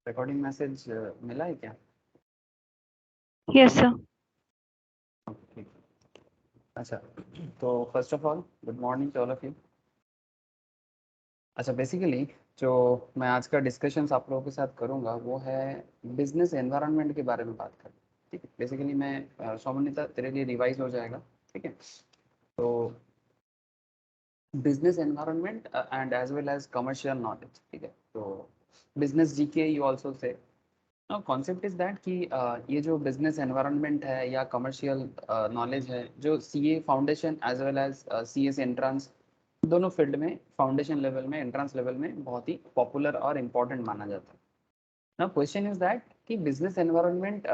Recording message मिला है क्या? Yes sir. ठीक। अच्छा, तो first of all good morning to all of you. अच्छा, बेसिकली जो मैं आज का डिस्कशंस आप लोगों के साथ करूंगा वो है बिजनेस एनवायरनमेंट के बारे में बात करें। ठीक है, बेसिकली मैं सौमन्यता तेरे लिए रिवाइज हो जाएगा। ठीक है, तो business environment and as well as commercial knowledge. ठीक है, तो business GK you also say concept is that कि ये जो बिजनेस एनवायरनमेंट है या कमर्शियल नॉलेज है जो CA foundation as well as CS entrance दोनों फील्ड में फाउंडेशन लेवल में एंट्रेंस लेवल में बहुत ही पॉपुलर और इम्पोर्टेंट माना जाता है। नाउ क्वेश्चन इज दैट कि बिजनेस एनवायरनमेंट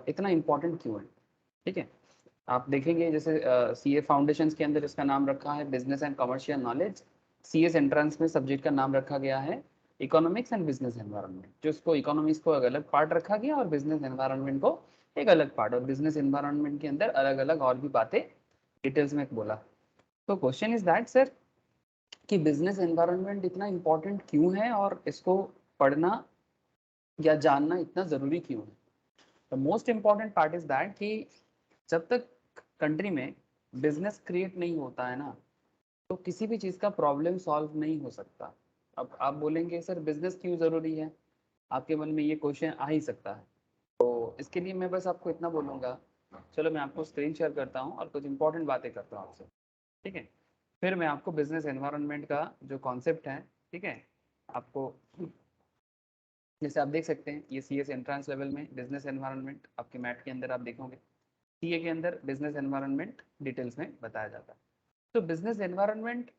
इतना इम्पोर्टेंट क्यों है। ठीक है, आप देखेंगे जैसे सीए फाउंडेशंस के अंदर इसका नाम रखा है business and commercial knowledge, CS entrance में सब्जेक्ट का नाम रखा गया है इकोनॉमिक्स एंड बिजनेस एनवायरनमेंट, जो इसको इकोनॉमिक्स को एक अलग पार्ट रखा गया और बिजनेस एनवायरनमेंट को एक अलग पार्ट, और बिजनेस एनवायरनमेंट के अंदर अलग अलग और भी बातें डिटेल्स में बोला। तो क्वेश्चन इज दैट सर कि बिजनेस एनवायरनमेंट इतना इम्पोर्टेंट क्यों है और इसको पढ़ना या जानना इतना ज़रूरी क्यों है। The most important part is that कि जब तक कंट्री में बिजनेस क्रिएट नहीं होता है ना, तो किसी भी चीज़ का प्रॉब्लम सॉल्व नहीं हो सकता। अब आप बोलेंगे सर बिजनेस क्यों ज़रूरी है, आपके मन में ये क्वेश्चन आ ही सकता है। तो इसके लिए मैं बस आपको इतना बोलूँगा, चलो मैं आपको स्क्रीन शेयर करता हूँ और कुछ इंपॉर्टेंट बातें करता हूँ आपसे। ठीक है, फिर मैं आपको बिजनेस एनवायरनमेंट का जो कॉन्सेप्ट है, ठीक है, आपको जैसे आप देख सकते हैं ये सीएस एंट्रेंस लेवल में बिजनेस एनवायरनमेंट आपके मैट के अंदर आप देखोगे, सीए के अंदर बिजनेस एनवायरनमेंट डिटेल्स में बताया जाता है। तो business environment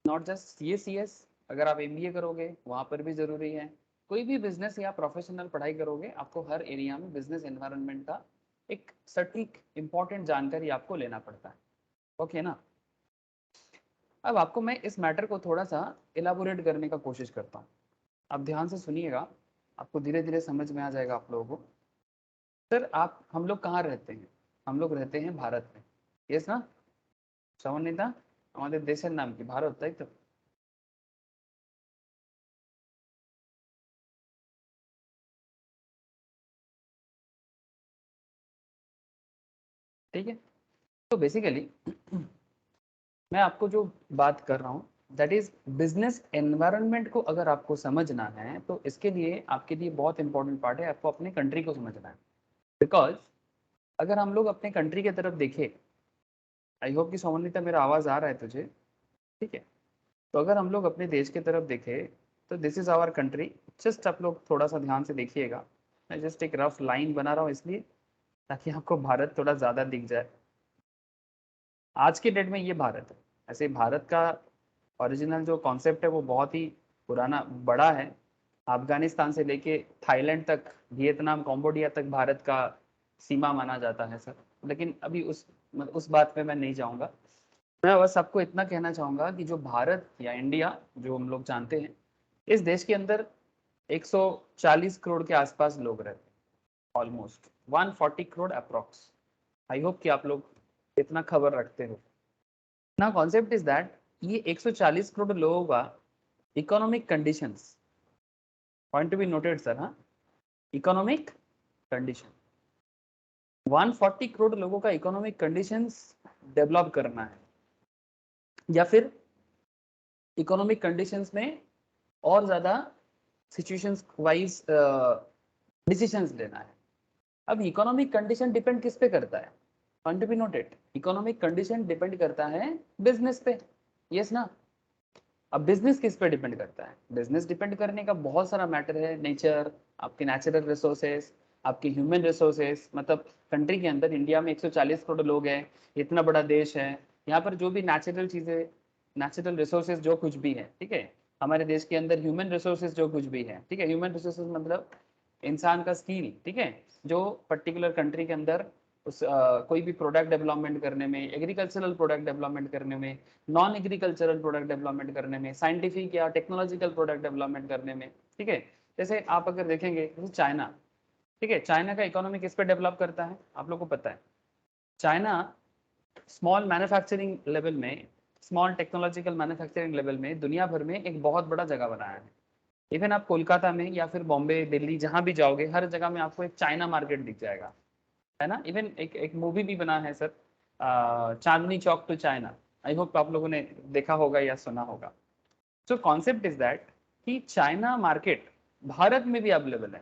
not just CS, अगर आप एमबीए करोगे वहाँ पर भी ज़रूरी है। कोई भी बिजनेस या प्रोफेशनल पढ़ाई करोगे आपको हर एरिया में बिजनेस एनवायरनमेंट का एक सटीक इम्पॉर्टेंट जानकारी आपको लेना पड़ता है। ओके ना, अब आपको मैं इस मैटर को थोड़ा सा इलाबोरेट करने का कोशिश करता हूँ। आप ध्यान से सुनिएगा, आपको धीरे धीरे समझ में आ जाएगा आप लोगों को। सर आप हम लोग कहाँ रहते हैं? हम लोग रहते हैं भारत में, यस ना सामान्यता? আমাদের দেশের নাম কি ভারত, তাই তো? ठीक है, तो बेसिकली मैं आपको जो बात कर रहा हूँ दैट इज बिजनेस एनवायरनमेंट को अगर आपको समझना है तो इसके लिए आपके लिए बहुत इंपॉर्टेंट पार्ट है आपको अपने कंट्री को समझना है। बिकॉज अगर हम लोग अपने कंट्री की तरफ देखें, आई होप कि सोमनिता मेरा आवाज़ आ रहा है तुझे? ठीक है, तो अगर हम लोग अपने देश की तरफ देखें तो this is our country. Just आप लोग थोड़ा सा ध्यान से देखिएगा, मैं जस्ट एक रफ लाइन बना रहा हूँ इसलिए ताकि आपको भारत थोड़ा ज़्यादा दिख जाए। आज के डेट में ये भारत है। ऐसे भारत का ओरिजिनल जो कॉन्सेप्ट है वो बहुत ही पुराना बड़ा है। अफगानिस्तान से लेके थाईलैंड तक, वियतनाम, कम्बोडिया तक भारत का सीमा माना जाता है सर। लेकिन अभी उस बात पे मैं नहीं जाऊँगा। मैं बस आपको इतना कहना चाहूँगा कि जो भारत या इंडिया जो हम लोग जानते हैं, इस देश के अंदर 140 करोड़ के आसपास लोग रहते हैं, almost 140 crore approx. I hope कि आप लोग इतना खबर रखते हो ना। कॉन्सेप्ट इज दैट ये 140 करोड़ लोगों का economic conditions, point to be noted sir, हाँ, इकोनॉमिक कंडीशन 140 करोड़ लोगों का इकोनॉमिक कंडीशंस डेवलप करना है या फिर इकोनॉमिक कंडीशंस में और ज़्यादा सिचुएशंस वाइज डिसीजंस लेना है। अब इकोनॉमिक कंडीशन डिपेंड किस पे करता है? Point to be noted, economic condition depend करता है बिजनेस पे, यस ना। अब बिजनेस किस पे डिपेंड करता है? बिजनेस डिपेंड करने का बहुत सारा मैटर है, नेचर, आपके नेचुरल रिसोर्सेस, आपके ह्यूमन रिसोर्सेस। मतलब कंट्री के अंदर इंडिया में 140 करोड़ लोग हैं, इतना बड़ा देश है, यहाँ पर जो भी नेचुरल चीज़ें, नेचुरल रिसोर्सेज जो कुछ भी है, ठीक है, हमारे देश के अंदर ह्यूमन रिसोर्सेज जो कुछ भी है, ठीक है, ह्यूमन रिसोर्सेज मतलब इंसान का स्किल, ठीक है, जो पर्टिकुलर कंट्री के अंदर उस कोई भी प्रोडक्ट डेवलपमेंट करने में, एग्रीकल्चरल प्रोडक्ट डेवलपमेंट करने में, नॉन एग्रीकल्चरल प्रोडक्ट डेवलपमेंट करने में, साइंटिफिक या टेक्नोलॉजिकल प्रोडक्ट डेवलपमेंट करने में, ठीक है। जैसे आप अगर देखेंगे जैसे चाइना, ठीक है, चाइना का इकोनॉमी किस पे डेवलप करता है आप लोग को पता है? चाइना स्मॉल मैन्युफैक्चरिंग लेवल में, स्मॉल टेक्नोलॉजिकल मैन्युफैक्चरिंग लेवल में दुनिया भर में एक बहुत बड़ा जगह बनाया है, इवन आप कोलकाता में या फिर बॉम्बे, दिल्ली, जहां भी जाओगे, हर जगह में आपको एक चाइना मार्केट दिख जाएगा, है ना। इवन एक मूवी भी बना है sir, Chandni Chowk to China. I hope आप लोगों ने देखा होगा या सुना होगा। सो कॉन्सेप्ट इज दैट कि चाइना मार्केट भारत में भी अवेलेबल है।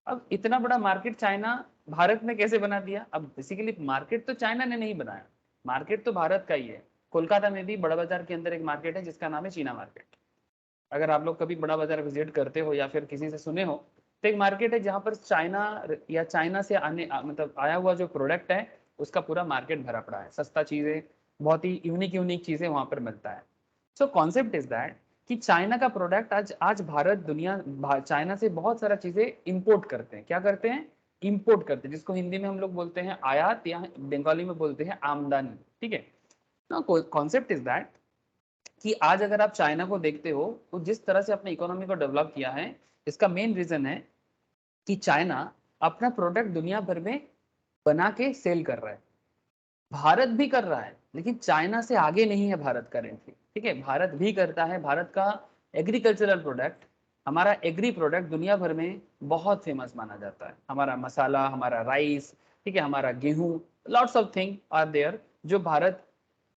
अब इतना बड़ा मार्केट चाइना भारत में कैसे बना दिया? अब बेसिकली मार्केट तो चाइना ने नहीं बनाया, मार्केट तो भारत का ही है। कोलकाता में भी बड़ा बाजार के अंदर एक मार्केट है जिसका नाम है चीना मार्केट। अगर आप लोग कभी बड़ा बाजार विजिट करते हो या फिर किसी से सुने हो, तो एक मार्केट है जहाँ पर चाइना या चाइना से मतलब आया हुआ जो प्रोडक्ट है उसका पूरा मार्केट भरा पड़ा है। सस्ता चीजें, बहुत ही यूनिक यूनिक चीजें वहां पर मिलता है। सो कॉन्सेप्ट इज दैट कि चाइना का प्रोडक्ट आज आज भारत चाइना से बहुत सारा चीजें इंपोर्ट करते हैं। क्या करते हैं? इंपोर्ट करते हैं, जिसको हिंदी में हम लोग बोलते हैं आयात या बंगाली में बोलते हैं आमदनी। ठीक है ना। कॉन्सेप्ट इज दैट कि आज अगर आप चाइना को देखते हो तो जिस तरह से अपने इकोनॉमी को डेवलप किया है, इसका मेन रीजन है कि चाइना अपना प्रोडक्ट दुनिया भर में बना के सेल कर रहा है। भारत भी कर रहा है, लेकिन चाइना से आगे नहीं है भारत करेंटली। ठीक है, भारत भी करता है। भारत का एग्रीकल्चरल प्रोडक्ट, हमारा एग्री प्रोडक्ट दुनिया भर में बहुत फेमस माना जाता है। हमारा मसाला, हमारा राइस, ठीक है, हमारा गेहूं, lots of thing are there जो भारत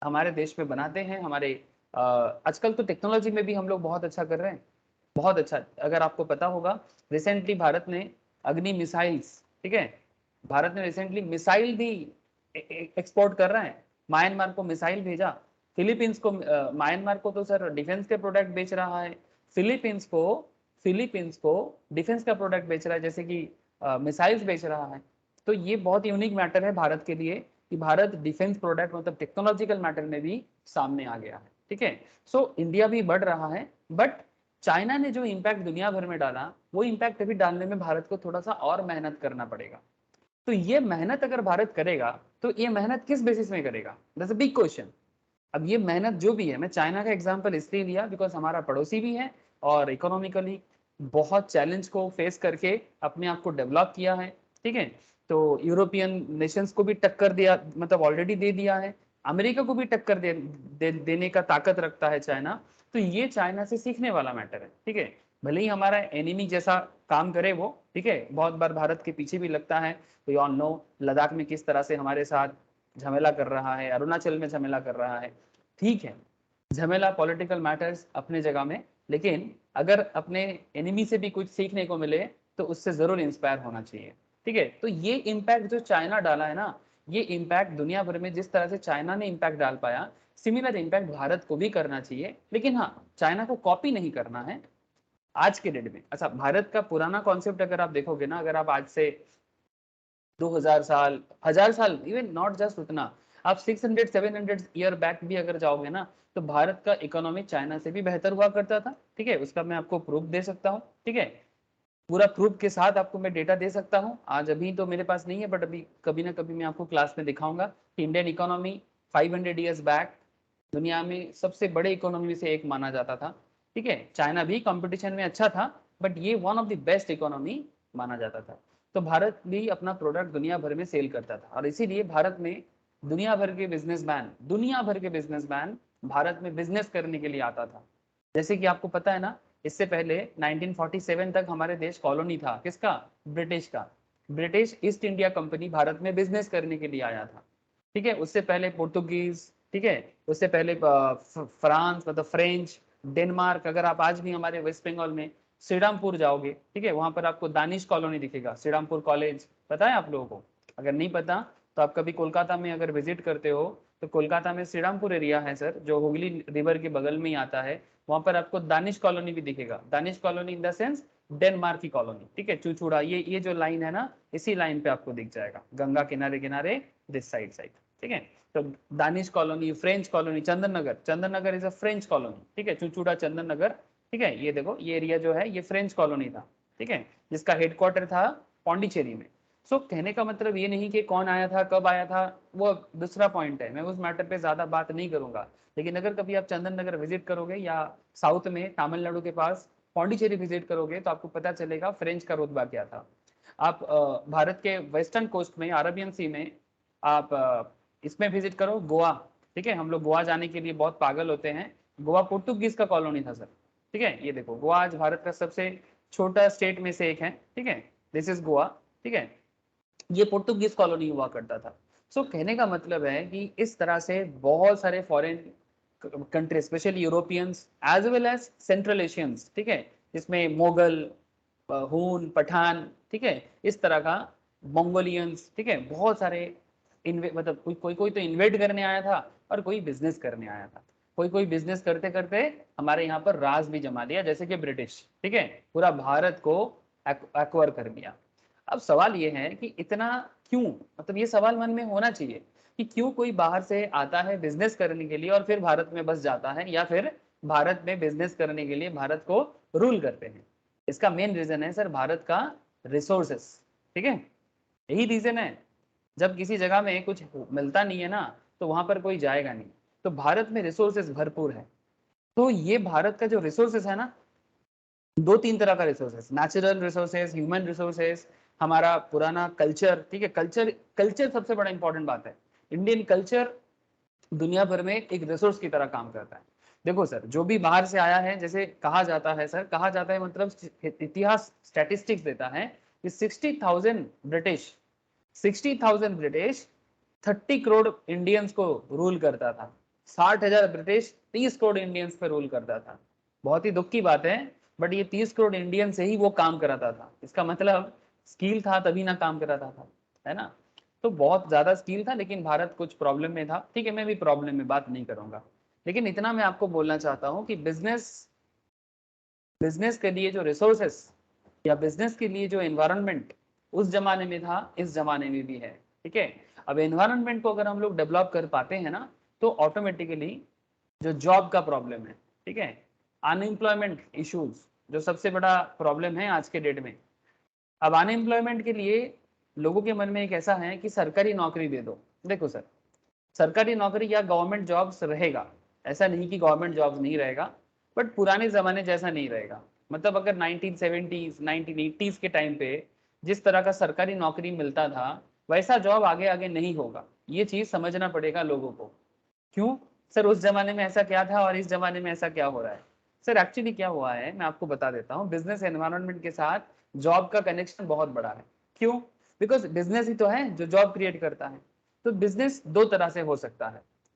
हमारे देश में बनाते हैं। हमारे आजकल तो टेक्नोलॉजी में भी हम लोग बहुत अच्छा कर रहे हैं, बहुत अच्छा। अगर आपको पता होगा, रिसेंटली भारत ने अग्नि मिसाइल्स, ठीक है, भारत ने रिसेंटली मिसाइल भी एक्सपोर्ट कर रहा है। म्यांमार को मिसाइल भेजा, फिलीपींस को म्यांमार को तो सर डिफेंस के प्रोडक्ट बेच रहा है, फिलीपींस को डिफेंस का प्रोडक्ट बेच रहा है, जैसे कि मिसाइल्स बेच रहा है। तो ये बहुत यूनिक मैटर है भारत के लिए कि भारत डिफेंस प्रोडक्ट मतलब टेक्नोलॉजिकल मैटर में भी सामने आ गया है। ठीक है, सो इंडिया भी बढ़ रहा है, बट चाइना ने जो इम्पैक्ट दुनिया भर में डाला, वो इम्पैक्ट अभी डालने में भारत को थोड़ा सा और मेहनत करना पड़ेगा। तो ये मेहनत अगर भारत करेगा, तो ये मेहनत किस बेसिस में करेगा? That's a big question. अब ये मेहनत जो भी है, मैं चाइना का एग्जांपल इसलिए लिया बिकॉज हमारा पड़ोसी भी है और इकोनॉमिकली बहुत चैलेंज को फेस करके अपने आप को डेवलप किया है। ठीक है, तो यूरोपियन नेशंस को भी टक्कर दिया, मतलब ऑलरेडी दे दिया है। अमेरिका को भी टक्कर देने का ताकत रखता है चाइना। तो ये चाइना से सीखने वाला मैटर है। ठीक है, भले ही हमारा एनिमी जैसा काम करे वो, ठीक है, बहुत बार भारत के पीछे भी लगता है। वी ऑल नो लद्दाख में किस तरह से हमारे साथ झमेला कर रहा है, अरुणाचल में झमेला कर रहा है। ठीक है, झमेला पॉलिटिकल मैटर्स अपने जगह में, लेकिन अगर अपने एनिमी से भी कुछ सीखने को मिले तो उससे जरूर इंस्पायर होना चाहिए। ठीक है, तो ये इम्पैक्ट जो चाइना डाला है ना, ये इम्पैक्ट दुनिया भर में जिस तरह से चाइना ने इम्पैक्ट डाल पाया, सिमिलर इम्पैक्ट भारत को भी करना चाहिए। लेकिन हाँ, चाइना को कॉपी नहीं करना है आज के डेट में। अच्छा, भारत का पुराना कॉन्सेप्ट अगर आप देखोगे ना, अगर आप आज से 2000 साल, 1000 साल, इवन नॉट जस्ट उतना, आप 600-700 ईयर बैक भी अगर जाओगे ना, तो भारत का इकोनॉमी चाइना से भी बेहतर हुआ करता था। ठीक है, उसका मैं आपको प्रूफ दे सकता हूँ। ठीक है, पूरा प्रूफ के साथ आपको मैं डेटा दे सकता हूँ। आज अभी तो मेरे पास नहीं है, बट अभी कभी ना कभी मैं आपको क्लास में दिखाऊंगा कि इंडियन इकोनॉमी 500 ईयर्स बैक दुनिया में सबसे बड़े इकोनॉमी में से एक माना जाता था। ठीक है, चाइना भी कंपटीशन में अच्छा था, बट ये one of the best economy माना जाता था। तो भारत भी अपना प्रोडक्ट दुनिया भर में सेल करता था, और इसीलिए भारत में दुनिया भर के बिजनेसमैन भारत में बिजनेस करने के लिए आता था। जैसे कि आपको पता है ना, इससे पहले 1947 तक हमारे देश कॉलोनी था, किसका? ब्रिटिश का। British east India company Bharat में बिजनेस करने के लिए आया था। ठीक है, उससे पहले पोर्तुगीज, ठीक है, उससे पहले फ्रांस मतलब फ्रेंच, डेनमार्क। अगर आप आज भी हमारे वेस्ट बंगाल में श्रीरामपुर जाओगे, ठीक है, वहां पर आपको दानिश कॉलोनी दिखेगा, श्रीरामपुर कॉलेज। पता है आप लोगों को? अगर नहीं पता तो आप कभी कोलकाता में अगर विजिट करते हो, तो कोलकाता में श्रीरामपुर एरिया है सर, जो हुगली रिवर के बगल में ही आता है। वहां पर आपको दानिश कॉलोनी भी दिखेगा। Danish colony in the sense Denmark की कॉलोनी। ठीक है, चूचूड़ा, ये जो लाइन है ना, इसी लाइन पे आपको दिख जाएगा, गंगा किनारे किनारे दिस साइड। ठीक है, तो Danish colony, French colony, Chandan Nagar is a French colony. ठीक है, चूचूड़ा, चंदन नगर। ठीक है, ये देखो, ये एरिया जो है ये फ्रेंच कॉलोनी था। ठीक है, जिसका हेडक्वार्टर था पौंडीचेरी में। सो कहने का मतलब ये नहीं कि कौन आया था, कब आया था, वो दूसरा पॉइंट है, मैं उस मैटर पे ज्यादा बात नहीं करूंगा। लेकिन अगर कभी आप चंदन नगर विजिट करोगे या साउथ में तमिलनाडु के पास पौंडीचेरी विजिट करोगे, तो आपको पता चलेगा फ्रेंच का रुतबा क्या था। आप भारत के वेस्टर्न कोस्ट में, अरबियन सी में, आप इसमें विजिट करो, गोवा। ठीक है, हम लोग गोवा जाने के लिए बहुत पागल होते हैं। गोवा पोर्टुगीज का कॉलोनी था सर। ठीक है। ये देखो गोवा आज भारत का सबसे छोटा स्टेट में से एक है, ठीक है, दिस इज गोवा, ठीक है। ये पोर्टुगीज कॉलोनी हुआ करता था। सो कहने का मतलब है कि इस तरह से बहुत सारे foreign country, specially Europeans as well as central Asians, ठीक है, जिसमें मोगल, हून, पठान, ठीक है, इस तरह का, मंगोलियंस, ठीक है, बहुत सारे मतलब कोई कोई कोई तो इन्वेट करने आया था और कोई बिजनेस करने आया था। कोई कोई बिजनेस करते करते हमारे यहाँ पर राज भी जमा लिया, जैसे कि ब्रिटिश, ठीक है, पूरा भारत को एक्वायर कर लिया। अब सवाल ये है कि इतना क्यों, मतलब ये सवाल मन में होना चाहिए कि क्यों कोई बाहर से आता है बिजनेस करने के लिए और फिर भारत में बस जाता है, या फिर भारत में बिजनेस करने के लिए भारत को रूल करते हैं। इसका मेन रीजन है सर भारत का रिसोर्सेस, ठीक है, यही रीजन है। जब किसी जगह में कुछ मिलता नहीं है ना, तो वहां पर कोई जाएगा नहीं। तो भारत में रिसोर्सेस भरपूर है। तो ये भारत का जो रिसोर्सेस है ना, दो तीन तरह का resources, natural resources, human resources, हमारा पुराना कल्चर, ठीक है, कल्चर, कल्चर सबसे बड़ा इंपॉर्टेंट बात है। इंडियन कल्चर दुनिया भर में एक रिसोर्स की तरह काम करता है। देखो सर, जो भी बाहर से आया है, जैसे कहा जाता है सर, कहा जाता है मतलब इतिहास स्टैटिस्टिक्स देता है कि 60,000 ब्रिटिश, 60,000 ब्रिटिश 30 करोड़ इंडियंस को रूल करता था। 60,000 ब्रिटिश 30 करोड़ इंडियंस पे रूल करता था। बहुत ही दुख की बात है, बट ये 30 करोड़ इंडियन से ही वो काम कराता था। इसका मतलब स्किल था तभी ना काम कराता था, है ना। तो बहुत ज्यादा स्किल था, लेकिन भारत कुछ प्रॉब्लम में था, ठीक है, मैं भी प्रॉब्लम में बात नहीं करूंगा। लेकिन इतना मैं आपको बोलना चाहता हूँ कि बिजनेस, बिजनेस के लिए जो रिसोर्सेस या बिजनेस के लिए जो एनवायरनमेंट उस जमाने में था, इस जमाने में भी है, ठीक है। अब एनवायरनमेंट को अगर हम लोग डेवलप कर पाते हैं ना, तो ऑटोमेटिकली जो जॉब का प्रॉब्लम है, ठीक है, अनएम्प्लॉयमेंट इश्यूज जो सबसे बड़ा प्रॉब्लम है आज के डेट में। अब अनएम्प्लॉयमेंट के लिए लोगों के मन में एक ऐसा है कि सरकारी नौकरी दे दो। देखो सर, सरकारी नौकरी या गवर्नमेंट जॉब्स रहेगा, ऐसा नहीं कि गवर्नमेंट जॉब्स नहीं रहेगा, बट पुराने जमाने जैसा नहीं रहेगा। मतलब अगर 1970s 1980s के टाइम पे जिस तरह का सरकारी नौकरी मिलता था, वैसा जॉब आगे आगे नहीं होगा। ये चीज समझना पड़ेगा लोगों को। क्यों सर, उस जमाने में ऐसा क्या था और इस जमाने में ऐसा क्या हो रहा है? सर एक्चुअली क्या हुआ है मैं आपको बता देता हूँ। बिजनेस एनवायरनमेंट के साथ जॉब का कनेक्शन बहुत बड़ा है। क्यों? बिकॉज बिजनेस ही तो है जो जॉब क्रिएट करता है। तो बिजनेस दो तरह से हो सकता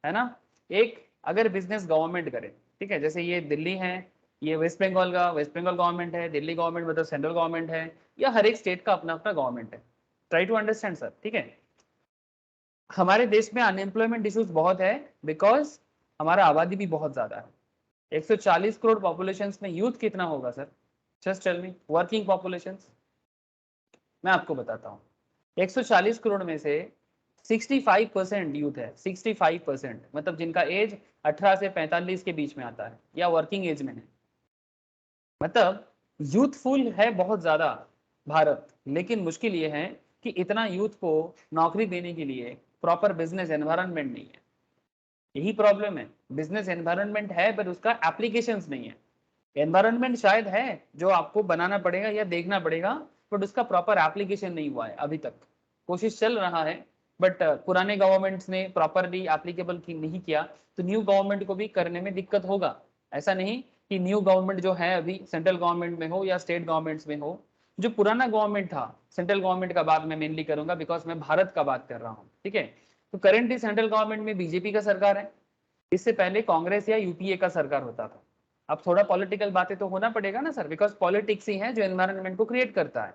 है ना। एक, अगर बिजनेस गवर्नमेंट करे, ठीक है, जैसे ये दिल्ली है, ये वेस्ट बंगाल का, वेस्ट बंगाल गवर्नमेंट है, दिल्ली गवर्नमेंट मतलब सेंट्रल गवर्नमेंट है, या हर एक स्टेट का अपना अपना गवर्नमेंट है। ट्राई टू अंडरस्टैंड सर, ठीक है। हमारे देश में अनएम्प्लॉयमेंट इश्यूज बहुत है, बिकॉज हमारा आबादी भी बहुत ज्यादा है। 140 करोड़ पॉपुलेशन में यूथ कितना होगा sir? Just tell me, working population. मैं आपको बताता हूँ, 140 करोड़ में से 65% यूथ है। 65% मतलब जिनका एज 18 से 45 के बीच में आता है या वर्किंग एज में है। मतलब यूथफुल है बहुत ज्यादा भारत, लेकिन मुश्किल ये है कि इतना यूथ को नौकरी देने के लिए प्रॉपर बिजनेस एनवायरनमेंट नहीं है। यही प्रॉब्लम है, बिजनेस एनवायरनमेंट है पर उसका एप्लीकेशंस नहीं है। एनवायरनमेंट शायद है जो आपको बनाना पड़ेगा या देखना पड़ेगा, बट उसका प्रॉपर एप्लीकेशन नहीं हुआ है अभी तक। कोशिश चल रहा है, बट पुराने गवर्नमेंट्स ने प्रॉपरली एप्लीकेबल नहीं किया, तो न्यू गवर्नमेंट को भी करने में दिक्कत होगा। ऐसा नहीं कि न्यू गवर्नमेंट जो है अभी सेंट्रल गवर्नमेंट में हो या स्टेट गवर्नमेंट्स में हो, जो पुराना गवर्नमेंट था, सेंट्रल गवर्नमेंट का बात मैं मेनली करूंगा बिकॉज मैं भारत का बात कर रहा हूँ, ठीक है। तो करेंटली सेंट्रल गवर्नमेंट में बीजेपी का सरकार है। इससे पहले कांग्रेस या यूपीए का सरकार होता था। अब थोड़ा पॉलिटिकल बातें तो होना पड़ेगा ना सर, बिकॉज पॉलिटिक्स ही है जो एनवायरनमेंट को क्रिएट करता है।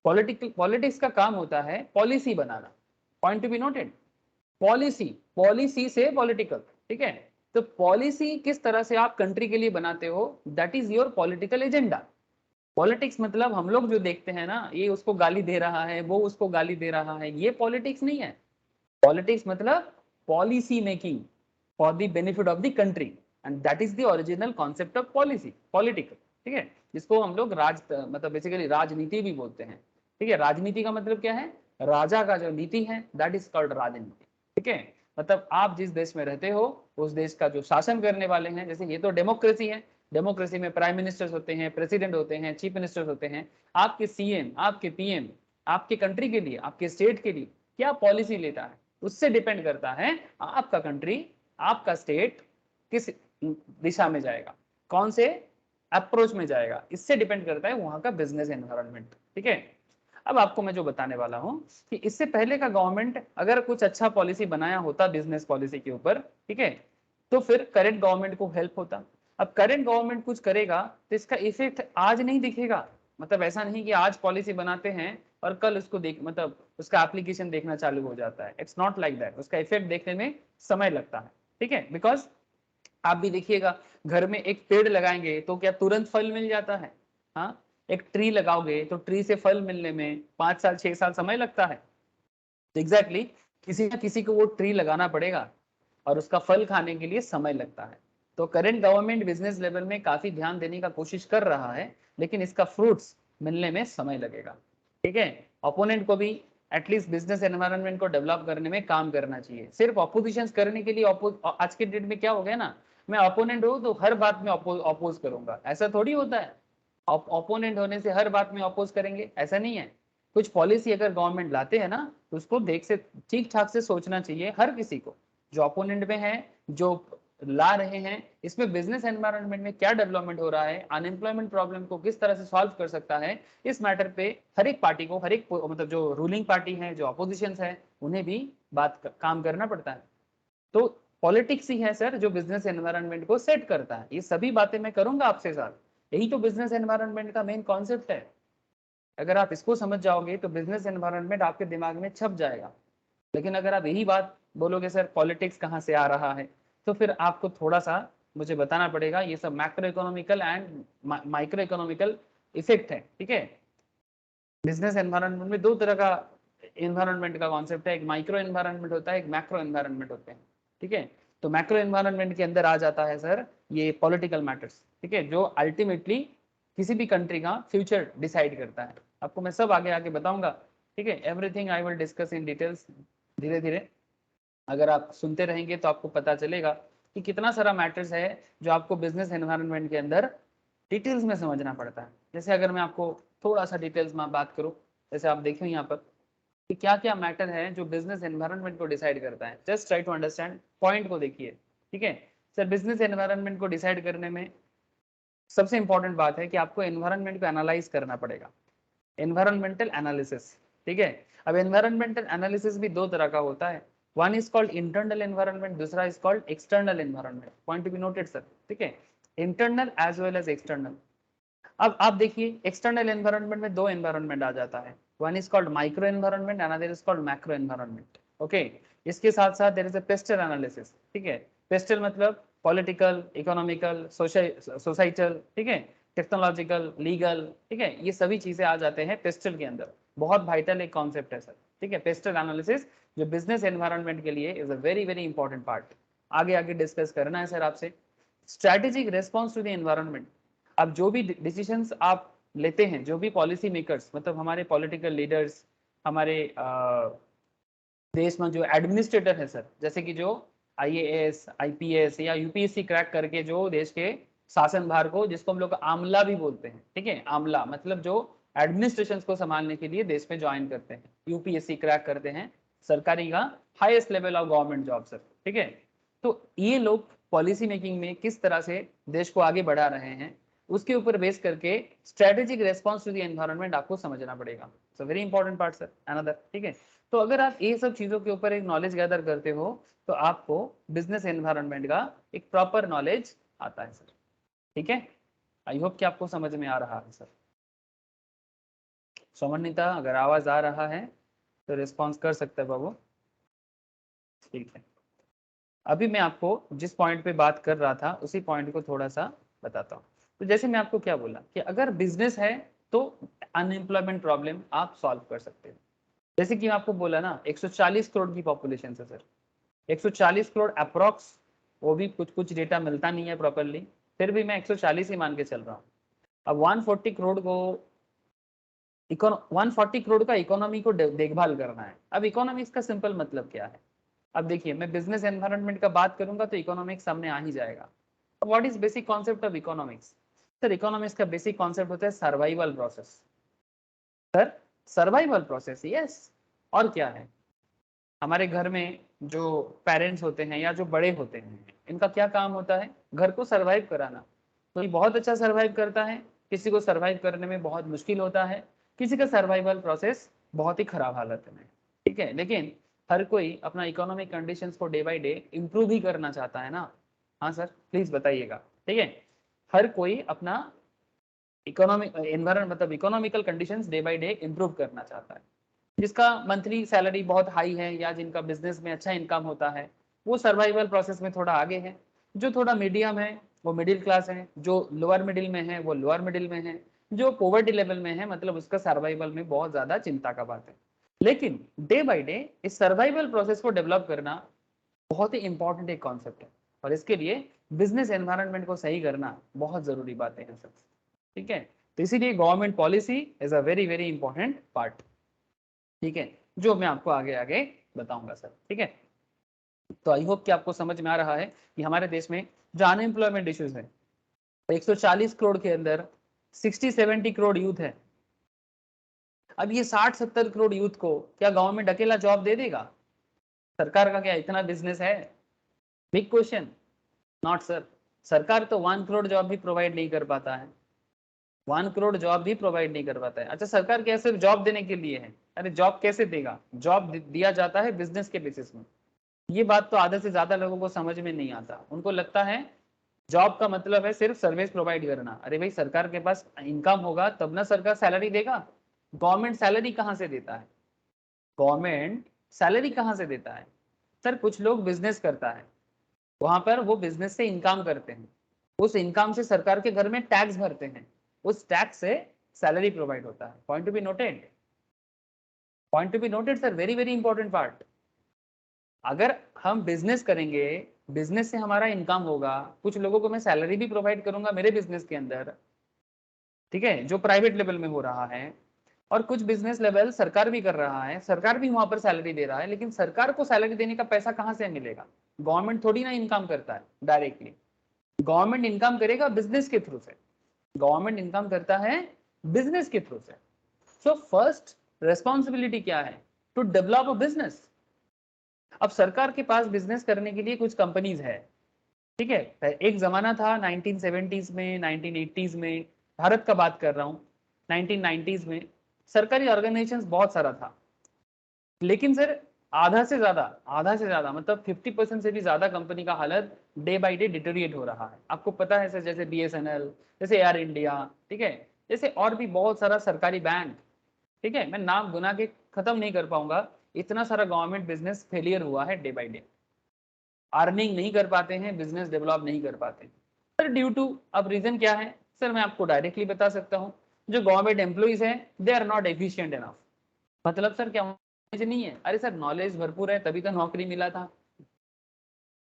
पॉलिटिक्स का काम होता है policy banana. Point to be noted, policy, policy से पॉलिटिकल, ठीक है। तो पॉलिसी किस तरह से आप कंट्री के लिए बनाते हो, that is your political agenda. Politics मतलब हम लोग जो देखते हैं ना, ये उसको गाली दे रहा है, वो उसको गाली दे रहा है, ये पॉलिटिक्स नहीं है। पॉलिटिक्स मतलब policy making for the benefit of the country, and that is the original concept of policy, political, ठीक है। जिसको हम लोग मतलब बेसिकली राजनीति भी बोलते हैं, ठीक है। राजनीति का मतलब क्या है? राजा का जो नीति है, दैट इज कॉल्ड राजनीति, ठीक है। मतलब आप जिस देश में रहते हो उस देश का जो शासन करने वाले हैं, जैसे ये तो डेमोक्रेसी है, डेमोक्रेसी में प्राइम मिनिस्टर्स होते हैं, प्रेसिडेंट होते हैं, चीफ मिनिस्टर्स होते हैं। आपके सीएम, आपके पीएम, आपके कंट्री के लिए, आपके स्टेट के लिए क्या पॉलिसी लेता है, उससे डिपेंड करता है आपका कंट्री, आपका स्टेट किस दिशा में जाएगा, कौन से अप्रोच में जाएगा, इससे डिपेंड करता है वहां का बिजनेस एनवायरनमेंट। ठीक है, अब आपको मैं जो बताने वाला हूँ कि इससे पहले का गवर्नमेंट अगर कुछ अच्छा पॉलिसी बनाया होता बिजनेस पॉलिसी के ऊपर, ठीक है, तो फिर करंट गवर्नमेंट को हेल्प होता। अब करंट गवर्नमेंट कुछ करेगा तो इसका इफेक्ट आज नहीं दिखेगा, मतलब ऐसा नहीं कि आज पॉलिसी बनाते हैं और कल उसको देख मतलब उसका एप्लीकेशन देखना चालू हो जाता है। इट्स नॉट लाइक दैट, उसका इफेक्ट देखने में समय लगता है। ठीक है, बिकॉज आप भी देखिएगा, घर में एक पेड़ लगाएंगे तो क्या तुरंत फल मिल जाता है? हाँ, एक ट्री लगाओगे तो ट्री से फल मिलने में 5 साल 6 साल समय लगता है। तो एग्जैक्टली किसी ना किसी को वो ट्री लगाना पड़ेगा और उसका फल खाने के लिए समय लगता है। तो करंट गवर्नमेंट बिजनेस लेवल में काफी ध्यान देने का कोशिश कर रहा है, लेकिन इसका फ्रूट्स मिलने में समय लगेगा। ठीक है, ओपोनेंट को भी एटलीस्ट बिजनेस एनवायरनमेंट को डेवलप करने में काम करना चाहिए। सिर्फ ऑपोजिशन करने के लिए आज के डेट में क्या हो गया ना, मैं ओपोनेंट हूँ तो हर बात में अपोज करूंगा, ऐसा थोड़ी होता है। ओपोनेंट होने से हर बात में अपोज करेंगे, ऐसा नहीं है। कुछ पॉलिसी अगर गवर्नमेंट लाते हैं ना तो उसको देख से ठीक ठाक से सोचना चाहिए हर किसी को, जो अपोनेंट में है, जो ला रहे हैं, इसमें बिजनेस एनवायरनमेंट में क्या डेवलपमेंट हो रहा है, अनएम्प्लॉयमेंट प्रॉब्लम को किस तरह से सॉल्व कर सकता है। इस मैटर पे हर एक पार्टी को, हर एक मतलब जो रूलिंग पार्टी है, जो अपोजिशन है, उन्हें भी काम करना पड़ता है। तो पॉलिटिक्स ही है सर जो बिजनेस एनवायरनमेंट को सेट करता है। ये सभी बातें मैं करूंगा आपसे साथ, यही तो बिजनेस एनवायरनमेंट का मेन कॉन्सेप्ट है। अगर आप इसको समझ जाओगे तो बिजनेस एनवायरनमेंट आपके दिमाग में छप जाएगा। लेकिन अगर आप यही बात बोलोगे सर पॉलिटिक्स कहाँ से आ रहा है, तो फिर आपको थोड़ा सा मुझे बताना पड़ेगा। ये सब macro economical and micro economical effect है। ठीक है, बिजनेस एनवायरनमेंट में दो तरह का एनवायरनमेंट का कॉन्सेप्ट है, एक माइक्रो एनवायरनमेंट होता है, एक मैक्रो एनवायरनमेंट होते हैं। ठीक है, तो मैक्रो एनवायरनमेंट के अंदर आ जाता है सर ये पॉलिटिकल मैटर्स। ठीक है, जो अल्टीमेटली किसी भी कंट्री का फ्यूचर डिसाइड करता है। आपको मैं सब आगे आगे बताऊंगा। ठीक है, everything I will discuss in details धीरे धीरे। अगर आप सुनते रहेंगे तो आपको पता चलेगा कि कितना सारा मैटर्स है जो आपको बिजनेस एनवायरनमेंट के अंदर डिटेल्स में समझना पड़ता है। जैसे अगर मैं आपको थोड़ा सा डिटेल्स में बात करूं, जैसे आप देखिए यहाँ पर कि क्या क्या मैटर है जो बिजनेस एनवायरनमेंट को डिसाइड करता है। Just try to understand, point को देखिए। ठीक है सर, बिजनेस एनवायरनमेंट को डिसाइड करने में सबसे इंपॉर्टेंट बात है कि आपको एनवायरनमेंट को एनालाइज करना पड़ेगा, एनवायरमेंटल एनालिसिस। ठीक है, अब एनवायरमेंटल एनालिसिस भी दो तरह का होता है, one is called internal environment, दूसरा is called external environment. Point to be noted sir. ठीक है, internal as well as external. अब आप देखिए एक्सटर्नल एनवायरनमेंट में दो एनवायरनमेंट आ जाता है, one is called micro environment, another is called macro environment. Okay, इसके साथ साथ there is a PESTLE analysis. ठीक है, पेस्टल मतलब पॉलिटिकल, इकोनॉमिकल, सोसाइटल, ठीक है, टेक्नोलॉजिकल, लीगल। ठीक है, ये सभी चीजें आ जाते हैं पेस्टल के अंदर। बहुत वाइटल एक कॉन्सेप्ट है सर। ठीक है, पेस्टल एनालिसिस जो बिजनेस एनवायरनमेंट के लिए is a very very important part. आगे आगे डिस्कस करना है सर आपसे। Strategic response to the environment. अब जो भी डिसीजंस आप लेते हैं, जो भी पॉलिसी मेकर्स मतलब हमारे पॉलिटिकल लीडर्स, हमारे देश में जो एडमिनिस्ट्रेटर है सर, जैसे कि जो आईएएस, आईपीएस या यूपीएससी क्रैक करके जो देश के शासन भार को, जिसको हम लोग आमला भी बोलते हैं। ठीक है, आमला मतलब जो एडमिनिस्ट्रेशन को संभालने के लिए देश में ज्वाइन करते हैं, यूपीएससी क्रैक करते हैं, सरकारी का highest level of government job sir. ठीक है, तो ये लोग पॉलिसी मेकिंग में किस तरह से देश को आगे बढ़ा रहे हैं, उसके ऊपर बेस करके strategic response to the environment आपको समझना पड़ेगा। So very important part sir, another. ठीक है, तो अगर आप ये सब चीजों के ऊपर एक नॉलेज गैदर करते हो तो आपको बिजनेस एनवायरनमेंट का एक प्रॉपर नॉलेज आता है सर। ठीक है, आई होप कि आपको समझ में आ रहा है सर। सोमनिता अगर आवाज आ रहा है तो रिस्पॉन्स कर सकते हैं बाबू। ठीक है, अभी मैं आपको जिस पॉइंट पे बात कर रहा था उसी पॉइंट को थोड़ा सा बताता हूँ। तो जैसे मैं आपको क्या बोला कि अगर बिजनेस है तो अनएम्प्लॉयमेंट प्रॉब्लम आप सॉल्व कर सकते हो। जैसे कि मैं आपको बोला ना 140 करोड़ की पॉपुलेशन है सर, 140 करोड़ अप्रोक्स, वो भी कुछ कुछ डेटा मिलता नहीं है प्रॉपरली, फिर भी मैं 140 ही मान के चल रहा हूँ। अब 140 करोड़ को 140 करोड़ का इकोनॉमी को देखभाल करना है। अब इकोनॉमिक्स का सिंपल मतलब क्या है? अब देखिए, मैं बिजनेस एनवायरनमेंट का बात करूंगा तो इकोनॉमिक्स सामने आ ही जाएगा। What is basic concept of economics? Sir economics का बेसिक कॉन्सेप्ट होता है survival process. Sir survival process, yes. और क्या है? हमारे घर में जो पेरेंट्स होते हैं या जो बड़े होते हैं, इनका क्या काम होता है? घर को सर्वाइव कराना। कोई बहुत अच्छा सर्वाइव करता है, किसी को सर्वाइव करने में बहुत मुश्किल होता है, किसी का सर्वाइवल प्रोसेस बहुत ही खराब हालत में, ठीक है। लेकिन हर कोई अपना इकोनॉमिक कंडीशंस को डे बाय डे इम्प्रूव ही करना चाहता है ना। हाँ सर प्लीज बताइएगा, ठीक है। हर कोई अपना इकोनॉमिक एनवायरमेंट मतलब economical conditions day by day improve करना चाहता है। जिसका मंथली सैलरी बहुत हाई है या जिनका बिजनेस में अच्छा इनकम होता है वो सर्वाइवल प्रोसेस में थोड़ा आगे है। जो थोड़ा मीडियम है वो मिडिल क्लास है, जो लोअर मिडिल में है वो लोअर मिडिल में है, जो पॉवर्टी लेवल में है मतलब उसका सर्वाइवल में बहुत ज्यादा चिंता का बात है। लेकिन डे बाय डे इस सर्वाइवल प्रोसेस को डेवलप करना बहुत ही इंपॉर्टेंट एक कॉन्सेप्ट है और इसके लिए बिजनेस एनवायरनमेंट को सही करना बहुत जरूरी बातें हैं सब, ठीक है। तो इसीलिए government policy is a very very important part, ठीक है, जो मैं आपको आगे आगे बताऊंगा सर, ठीक है। तो आई होप कि आपको समझ में आ रहा है कि हमारे देश में जो अनएम्प्लॉयमेंट इश्यूज है 140 करोड़ के अंदर 60-70 करोड़ यूथ है। अब ये 60-70 करोड़ यूथ को क्या गवर्नमेंट अकेला जॉब दे देगा? सरकार का क्या इतना बिजनेस है? Big question. Not sir. सरकार तो 1 करोड़ जॉब भी प्रोवाइड नहीं कर पाता है, 1 करोड़ जॉब भी प्रोवाइड नहीं कर पाता है। अच्छा सरकार क्या सिर्फ जॉब देने के लिए है? अरे जॉब कैसे देगा? जॉब दिया जाता है बिजनेस के बेसिस में। ये बात तो आधे से ज्यादा लोगों को समझ में नहीं आता। उनको लगता है जॉब का मतलब है सिर्फ सर्विस प्रोवाइड करना। अरे भाई सरकार के पास इनकम होगा तब ना सरकार सैलरी देगा। गवर्नमेंट सैलरी कहाँ से देता है? गवर्नमेंट सैलरी कहाँ से देता है? सर कुछ लोग बिजनेस करता है, वहां पर वो बिजनेस से इनकम करते हैं, उस इनकम से सरकार के घर में टैक्स भरते हैं, उस टैक्स से सैलरी प्रोवाइड होता है। Point to be noted, point to be noted sir, very very important part. अगर हम बिजनेस करेंगे, बिजनेस से हमारा इनकम होगा, कुछ लोगों को मैं सैलरी भी प्रोवाइड करूंगा मेरे बिजनेस के अंदर, ठीक है, जो प्राइवेट लेवल में हो रहा है, और कुछ बिजनेस लेवल सरकार भी कर रहा है, सरकार भी वहां पर सैलरी दे रहा है। लेकिन सरकार को सैलरी देने का पैसा कहां से मिलेगा? गवर्नमेंट थोड़ी ना इनकम करता है डायरेक्टली, गवर्नमेंट इनकम करेगा बिजनेस के थ्रू से। गवर्नमेंट इनकम करता है बिजनेस के थ्रू से। सो फर्स्ट रेस्पॉन्सिबिलिटी क्या है? To develop a business. अब सरकार के पास बिजनेस करने के लिए कुछ कंपनीज है, ठीक है। एक जमाना था 1970s में, 1980s में, भारत का बात कर रहा हूँ, 1990s में सरकारी ऑर्गेनाइजेशंस बहुत सारा था। लेकिन सर आधा से ज्यादा मतलब 50% से भी ज्यादा कंपनी का हालत डे बाय डे डिटोरिएट हो रहा है। आपको पता है सर, जैसे BSNL, जैसे एयर इंडिया, ठीक है, जैसे और भी बहुत सारा सरकारी बैंक, ठीक है, मैं नाम गुना के खत्म नहीं कर पाऊंगा, इतना सारा गवर्नमेंट बिजनेस फेलियर हुआ है डे बाय डे। अर्निंग नहीं कर पाते हैं, बिजनेस डेवलप नहीं कर पाते सर, ड्यू टू, अब रीजन क्या है सर मैं आपको डायरेक्टली बता सकता हूँ, जो गवर्नमेंट एम्प्लॉइज है they are not efficient enough. मतलब सर क्या नॉलेज नहीं है? अरे सर नॉलेज भरपूर है तभी तो नौकरी मिला था।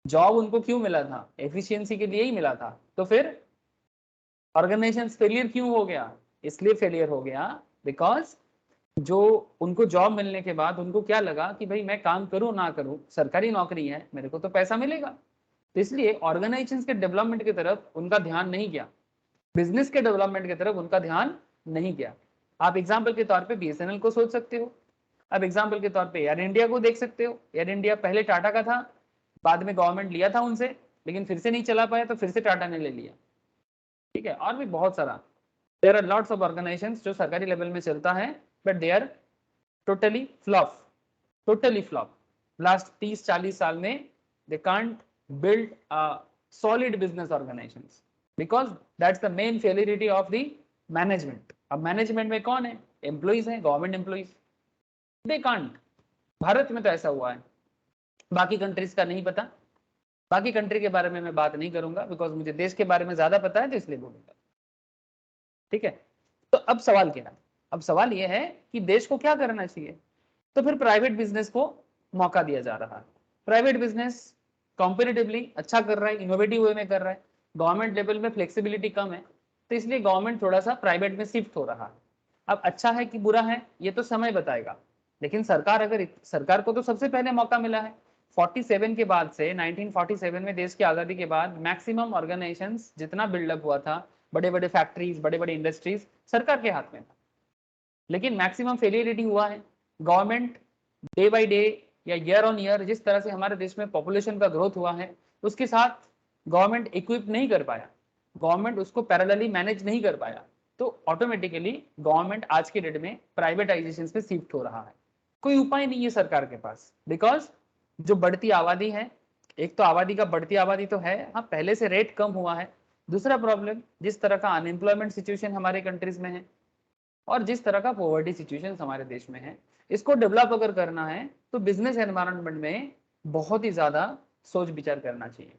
जॉब उनको क्यों मिला था? एफिशिएंसी के लिए ही मिला था। तो फिर ऑर्गेनाइजेशन फेलियर क्यों हो गया? इसलिए फेलियर हो गया बिकॉज जो उनको जॉब मिलने के बाद उनको क्या लगा कि भाई मैं काम करूं ना करूं, सरकारी नौकरी है, मेरे को तो पैसा मिलेगा। तो इसलिए ऑर्गेनाइजेशन के डेवलपमेंट की तरफ उनका ध्यान नहीं गया, बिजनेस के डेवलपमेंट की तरफ उनका ध्यान नहीं गया। आप एग्जाम्पल के तौर पे BSNL को सोच सकते हो, अब एग्जाम्पल के तौर पे एयर इंडिया को देख सकते हो। एयर इंडिया पहले टाटा का था, बाद में गवर्नमेंट लिया था उनसे, लेकिन फिर से नहीं चला पाया तो फिर से टाटा ने ले लिया, ठीक है। और भी बहुत सारा, there are lots of organisations जो सरकारी लेवल में चलता है but they are totally flop, totally flop. Last 30-40 साल में they can't build a solid business organisations because that's the main failurity of the management. अब मैनेजमेंट में कौन है? एम्प्लॉइज है, government employees, they can't. Bharat में तो ऐसा हुआ है, बाकी कंट्रीज का नहीं पता, बाकी कंट्री के बारे में मैं बात नहीं करूंगा बिकॉज मुझे देश के बारे में ज्यादा पता है तो इसलिए बोलूंगा, ठीक है। तो अब सवाल क्या है? अब सवाल यह है कि देश को क्या करना चाहिए? तो फिर प्राइवेट बिजनेस को मौका दिया जा रहा है। प्राइवेट बिजनेस कॉम्पेरेटिवली अच्छा कर रहा है, इनोवेटिव वे में कर रहा है, गवर्नमेंट लेवल में फ्लेक्सिबिलिटी कम है, तो इसलिए गवर्नमेंट थोड़ा सा प्राइवेट में शिफ्ट हो रहा है। अब अच्छा है कि बुरा है ये तो समय बताएगा, लेकिन सरकार को तो सबसे पहले मौका मिला है। 47 के बाद से 1947 में देश की आजादी के बाद मैक्सिमम ऑर्गेनाइजेशंस जितना बिल्डअप हुआ था, बड़े बड़े फैक्ट्रीज, बड़े बड़े इंडस्ट्रीज सरकार के हाथ में था, लेकिन मैक्सिमम फेलियरिटी हुआ है। गवर्नमेंट डे बाय डे या ईयर ऑन ईयर जिस तरह से हमारे देश में पॉपुलेशन का ग्रोथ हुआ है उसके साथ गवर्नमेंट इक्विप नहीं कर पाया, गवर्नमेंट उसको पैरेलली मैनेज नहीं कर पाया, तो ऑटोमेटिकली गवर्नमेंट आज के डेट में प्राइवेटाइजेशन पे शिफ्ट हो रहा है। कोई उपाय नहीं है सरकार के पास, बिकॉज जो बढ़ती आबादी है, एक तो आबादी का बढ़ती आबादी तो है, हाँ पहले से रेट कम हुआ है। दूसरा प्रॉब्लम, जिस तरह का अनएम्प्लॉयमेंट सिचुएशन हमारे कंट्रीज में है और जिस तरह का पॉवर्टी सिचुएशन हमारे देश में है, इसको डेवलप अगर करना है तो बिजनेस एनवायरनमेंट में बहुत ही ज्यादा सोच विचार करना चाहिए।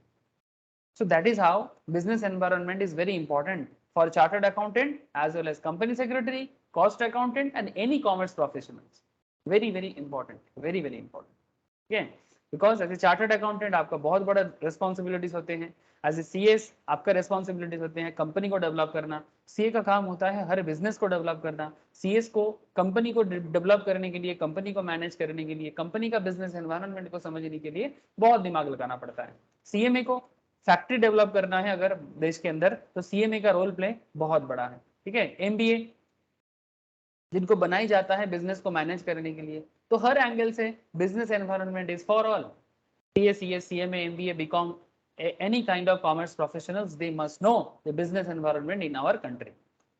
So that is how business environment is very important for chartered accountant as well as company secretary, cost accountant and any commerce professionals. Very very important, very very important. Okay, because as a chartered accountant आपका बहुत बड़ा responsibilities होते हैं, as a CS आपका responsibilities होते हैं company को develop करना, CA का काम होता है हर बिजनेस को डेवलप करना, CS को कंपनी को डेवलप करने के लिए, कंपनी को मैनेज करने के लिए, कंपनी का बिजनेस एनवायरनमेंट को समझने के लिए बहुत दिमाग लगाना पड़ता है। CMA को फैक्ट्री डेवलप करना है अगर देश के अंदर, तो सीएमए का रोल प्ले बहुत बड़ा है। ठीक है, एमबीए जिनको बनाई जाता है बिजनेस को मैनेज करने के लिए, तो हर एंगल से business environment is for all. CA, CMA, MBA, BCom, any kind of commerce professionals, they must know the business environment in our country।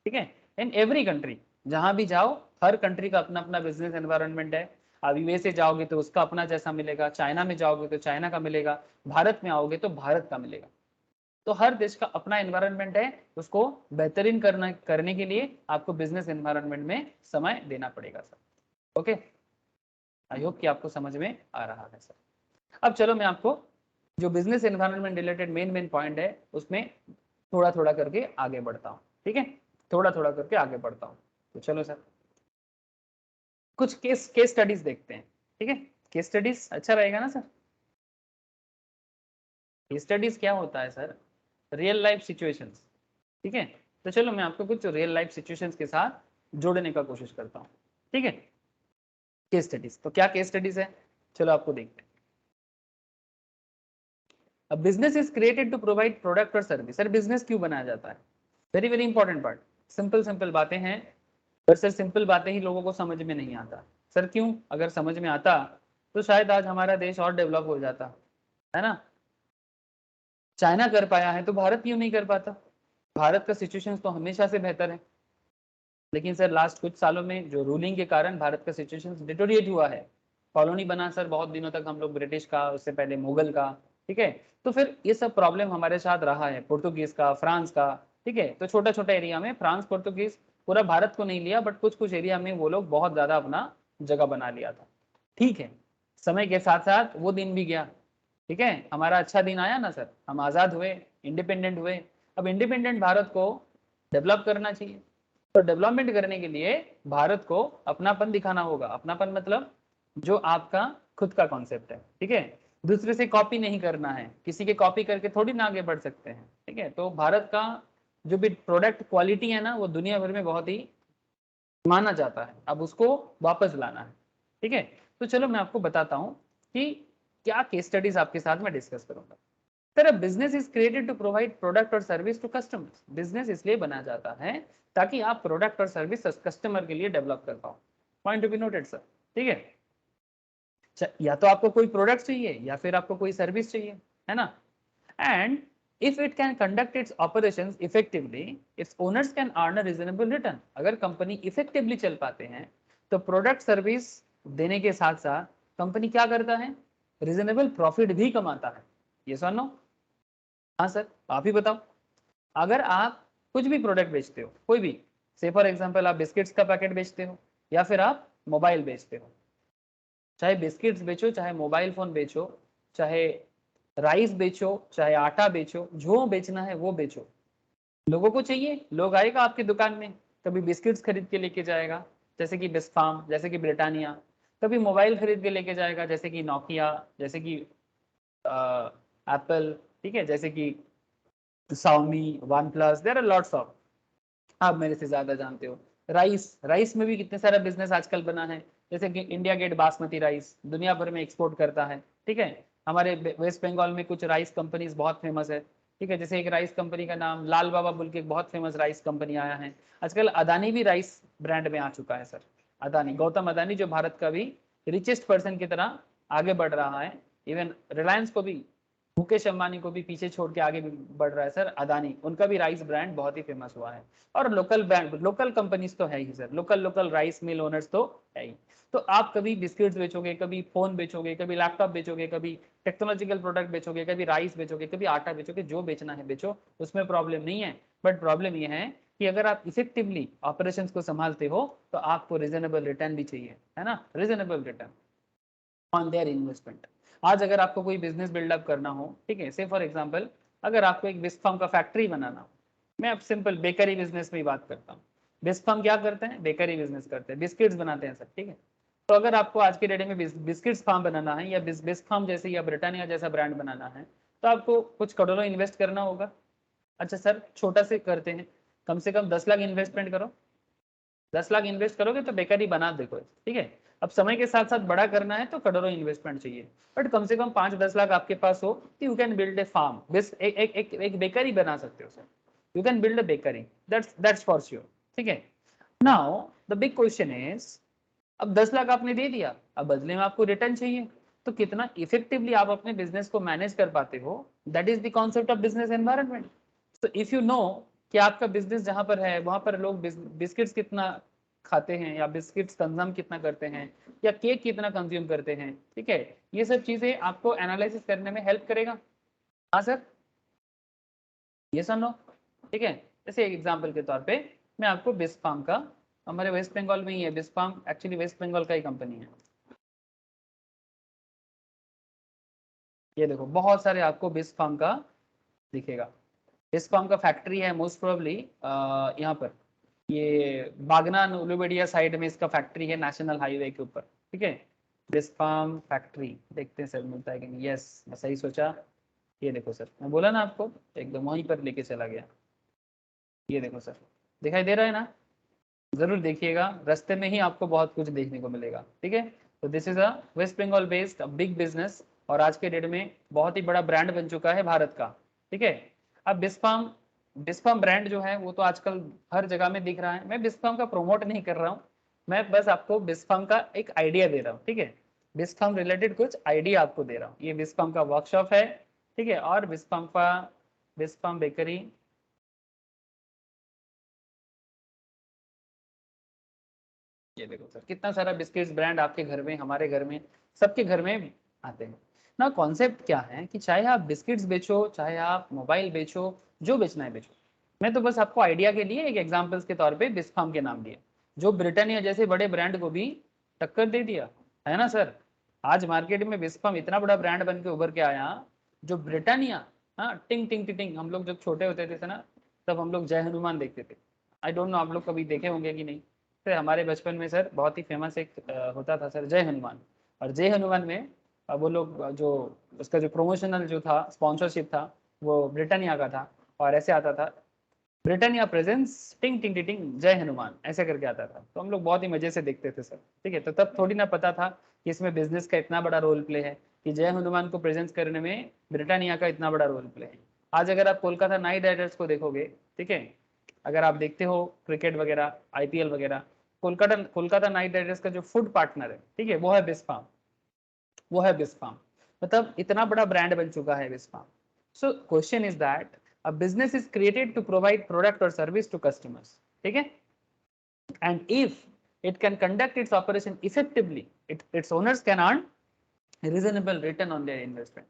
ठीक है, in every country, जहां भी जाओ हर कंट्री का अपना अपना बिजनेस एनवायरनमेंट है। अब यूएसए जाओगे तो उसका अपना जैसा मिलेगा, चाइना में जाओगे तो चाइना का मिलेगा, भारत में आओगे तो भारत का मिलेगा। तो हर देश का अपना एनवायरनमेंट है, उसको बेहतरीन करने के लिए आपको बिजनेस एनवायरनमेंट में समय देना पड़ेगा सर। ओके, आई होप कि आपको समझ में आ रहा है सर। अब चलो मैं आपको जो business environment related main point है उसमें थोड़ा थोड़ा करके आगे बढ़ता हूँ। ठीक है, थोड़ा थोड़ा करके आगे बढ़ता हूँ। तो चलो सर कुछ केस स्टडीज देखते हैं। ठीक है, केस स्टडीज अच्छा रहेगा ना सर। केस स्टडीज क्या होता है सर, रियल लाइफ सिचुएशंस। ठीक है, तो चलो मैं आपको कुछ रियल लाइफ सिचुएशंस के साथ जोड़ने का कोशिश करता हूँ। ठीक है, केस स्टडीज, तो क्या केस स्टडीज है, चलो आपको देखते हैं। अब business is created to provide product और सर्विस। सर बिजनेस क्यों बनाया जाता है, very very important part. Simple बातें हैं, पर सर सिंपल बातें ही लोगों को समझ में नहीं आता। सर क्यों, अगर समझ में आता तो शायद आज हमारा देश और डेवलप हो जाता है ना। चाइना कर पाया है तो भारत क्यों नहीं कर पाता। भारत का सिचुएशन तो हमेशा से बेहतर है, लेकिन सर लास्ट कुछ सालों में जो रूलिंग के कारण भारत का सिचुएशन डिटोरिएट हुआ है। कॉलोनी बना सर बहुत दिनों तक हम लोग ब्रिटिश का, उससे पहले मुगल का। ठीक है, तो फिर ये सब प्रॉब्लम हमारे साथ रहा है, पुर्तुगीज का, फ्रांस का। ठीक है, तो छोटा छोटा एरिया में फ्रांस पुर्तुगीज पूरा भारत को नहीं लिया, बट कुछ कुछ एरिया में वो लोग बहुत ज्यादा अपना जगह बना लिया था। ठीक है, समय के साथ साथ वो दिन भी गया। ठीक है, हमारा अच्छा दिन आया ना सर, हम आजाद हुए, इंडिपेंडेंट हुए। अब इंडिपेंडेंट भारत को डेवलप करना चाहिए, तो डेवलपमेंट करने के लिए भारत को अपनापन दिखाना होगा। अपनापन मतलब जो आपका खुद का कॉन्सेप्ट है। ठीक है, दूसरे से कॉपी नहीं करना है, किसी के कॉपी करके थोड़ी ना आगे बढ़ सकते हैं। ठीक है, तो भारत का जो भी प्रोडक्ट क्वालिटी है ना, वो दुनिया भर में बहुत ही माना जाता है, अब उसको वापस लाना है। ठीक है, तो चलो मैं आपको बताता हूँ कि क्या केस स्टडीज आपके साथ में डिस्कस करूंगा। Sir business is created to provide product और सर्विस टू कस्टमर्स। बिजनेस इसलिए बनाया जाता है ताकि आप प्रोडक्ट और सर्विस कस्टमर के लिए डेवलप कर पाओ। Point to be noted sir. ठीक है, या तो आपको कोई प्रोडक्ट चाहिए या फिर आपको कोई सर्विस चाहिए, है ना। And if it can conduct its operations effectively, its owners can earn a reasonable return। अगर कंपनी इफेक्टिवली चल पाते हैं तो प्रोडक्ट सर्विस देने के साथ साथ कंपनी क्या करता है, रीजनेबल प्रॉफिट भी कमाता है। ये सुनो, हाँ सर आप ही बताओ। अगर आप कुछ भी प्रोडक्ट बेचते हो, कोई भी, से फॉर एग्जांपल आप बिस्किट्स का पैकेट बेचते हो या फिर आप मोबाइल बेचते हो, चाहे बिस्किट्स बेचो, चाहे मोबाइल फोन बेचो, चाहे राइस बेचो, चाहे आटा बेचो, जो बेचना है वो बेचो। लोगों को चाहिए, लोग आएगा आपकी दुकान में, कभी बिस्किट्स खरीद के लेके जाएगा जैसे कि बिस्फार्म, जैसे कि ब्रिटानिया, कभी मोबाइल खरीद के लेके जाएगा जैसे कि नोकिया, जैसे कि एप्पल। ठीक है, जैसे कि Xiaomi, OnePlus, there are lots of, आप मेरे से ज्यादा जानते हो। राइस में भी कितने सारा बिजनेस आजकल बना है, जैसे कि इंडिया गेट बासमती राइस दुनिया भर में एक्सपोर्ट करता है। ठीक है, हमारे वेस्ट बंगाल में कुछ राइस कंपनीज बहुत फेमस है। ठीक है, जैसे एक राइस कंपनी का नाम लाल बाबा बोल के एक बहुत फेमस राइस कंपनी आया है। आजकल अदानी भी राइस ब्रांड में आ चुका है सर। अदानी, गौतम अदानी, जो भारत का भी रिचेस्ट पर्सन की तरह आगे बढ़ रहा है। इवन रिलायंस को भी मुकेश अंबानी को भी पीछे छोड़ के आगे भी बढ़ रहा है सर। अदानी, उनका भी राइस ब्रांड बहुत ही फेमस हुआ है। और लोकल ब्रांड, लोकल कंपनीज तो है ही sir, local rice mill owners तो है ही। तो आप कभी बिस्किट्स बेचोगे, कभी फोन बेचोगे, कभी लैपटॉप बेचोगे, कभी टेक्नोलॉजिकल प्रोडक्ट बेचोगे, कभी राइस बेचोगे, कभी आटा बेचोगे, जो बेचना है बेचो, उसमें प्रॉब्लम नहीं है। बट प्रॉब्लम यह है कि अगर आप इफेक्टिवली ऑपरेशंस को संभालते हो तो आपको रीजनेबल रिटर्न भी चाहिए, है ना, reasonable return on their investment. आज अगर आपको कोई बिजनेस बिल्डअप करना हो, ठीक है, से फॉर एग्जांपल अगर आपको एक बिस्कॉम का फैक्ट्री बनाना हो, मैं अब सिंपल बेकरी बिजनेस में ही बात करता हूँ। बिस्कॉम क्या करते हैं? बेकरी बिजनेस करते हैं, बिस्किट्स बनाते हैं सब, ठीक है। तो अगर आपको आज के डेट में बिस्किट्स फार्म बनाना है या बिस्कॉम जैसे या ब्रिटानिया जैसा ब्रांड बनाना है, तो आपको कुछ करोड़ों इन्वेस्ट करना होगा। अच्छा सर, छोटा से करते हैं, कम से कम 10 लाख इन्वेस्टमेंट करो। 10 लाख इन्वेस्ट करोगे तो बेकरी बना देखो, ठीक है। अब समय के साथ साथ बड़ा करना है तो करोड़ों इन्वेस्टमेंट चाहिए, बट कम से कम 5-10 लाख आपके पास हो तो you can build a farm, एक बेकरी बना सकते हो sir. You can build a bakery, that's for sure, ठीक है। Now the big question is, अब 10 लाख आपने दे दिया, अब बदले में आपको रिटर्न चाहिए, तो कितना इफेक्टिवली आप अपने बिजनेस को मैनेज कर पाते हो, that is the concept of business environment. तो इफ यू नो कि आपका बिजनेस जहां पर है वहां पर लोग बिस्किट्स कितना खाते हैं, या बिस्किट्स कंज्यूम कितना करते हैं, या केक कितना कंज्यूम करते हैं, ठीक है, ये सब चीजें आपको एनालिसिस करने में हेल्प करेगा। हाँ सर, ये सुनो, ठीक है। जैसे एक एग्जांपल के तौर पे मैं आपको बिस्फार्म का, हमारे वेस्ट बंगाल में ही है बिस्फार्म, एक्चुअली वेस्ट बंगाल का ही कंपनी है। ये देखो बहुत सारे आपको बिस्फार्म का दिखेगा। बिस्फार्म का फैक्ट्री है मोस्ट प्रोबेबली यहाँ पर, ये बागनान उलूबेड़िया साइड में इसका फैक्ट्री है, नेशनल हाईवे के ऊपर, ठीक है। बिस्फार्म फैक्ट्री, देखते हैं सर मिलता है कि नहीं। यस, मैं सही सोचा। ये देखो सर, मैं बोला ना आपको, एकदम वहीं पर लेके चला गया। ये देखो सर, दिखाई दे रहा है ना? जरूर देखिएगा, रास्ते में ही आपको बहुत कुछ देखने को मिलेगा, ठीक है। तो this is a West Bengal based big business, और आज के डेट में बहुत ही बड़ा ब्रांड बन चुका है भारत का, ठीक है। अब बिस्फार्म, बिस्फार्म ब्रांड जो है वो तो आजकल हर जगह में दिख रहा है। मैं बिस्फार्म का प्रोमोट नहीं कर रहा हूँ, मैं बस आपको बिस्फार्म का एक आइडिया दे रहा हूँ, ठीक है। बिस्फार्म रिलेटेड कुछ आइडिया आपको दे रहा हूँ। ये बिस्फार्म का वर्कशॉप है, ठीक है, और बिस्फार्म का, बिस्फार्म बेकरी, ये देखो सर कितना सारा बिस्किट्स ब्रांड आपके घर में, हमारे घर में, सबके घर में आते हैं ना। कॉन्सेप्ट क्या है कि चाहे आप बिस्किट्स बेचो, चाहे आप मोबाइल बेचो, जो बेचना है बेचो। मैं तो बस आपको आइडिया के लिए एक एग्जांपल्स के तौर पे बिस्फार्म के नाम दिए, जो ब्रिटानिया जैसे बड़े ब्रांड को भी टक्कर दे दिया, है ना सर। आज मार्केट में बिस्फार्म इतना बड़ा ब्रांड बन के उभर के आया, जो ब्रिटानिया, हाँ, टिंग टिंग टिंग, हम लोग जब छोटे होते थे ना, तब हम लोग जय हनुमान देखते थे। आई डोंट नो आप लोग कभी देखे होंगे कि नहीं। सर हमारे बचपन में सर बहुत ही फेमस एक होता था सर, जय हनुमान। और जय हनुमान में वो लोग जो उसका जो प्रमोशनल जो था, स्पॉन्सरशिप था, वो ब्रिटानिया का था। और ऐसे आता था, ब्रिटानिया प्रेजेंस टिंग टिंग टिंग टिंग जय हनुमान, ऐसे करके आता था। तो हम लोग बहुत ही मजे से देखते थे सर, ठीक है। तो तब थोड़ी ना पता था कि इसमें बिजनेस का इतना बड़ा रोल प्ले है, कि जय हनुमान को प्रेजेंस करने में ब्रिटानिया का इतना बड़ा रोल प्ले है। आज अगर आप कोलकाता नाइट राइडर्स को देखोगे, ठीक है, अगर आप देखते हो क्रिकेट वगैरह, आईपीएल वगैरह, कोलकाता कोलकाता नाइट राइडर्स का जो फूड पार्टनर है, ठीक है, वो है बिस्फार्म, वो है बिस्फार्म। मतलब इतना बड़ा ब्रांड बन चुका है बिस्फार्म। So question is that a business is created to provide product और सर्विस टू कस्टमर्स, ठीक है। And if it can conduct its operation effectively, its owners can earn a reasonable return on their investment.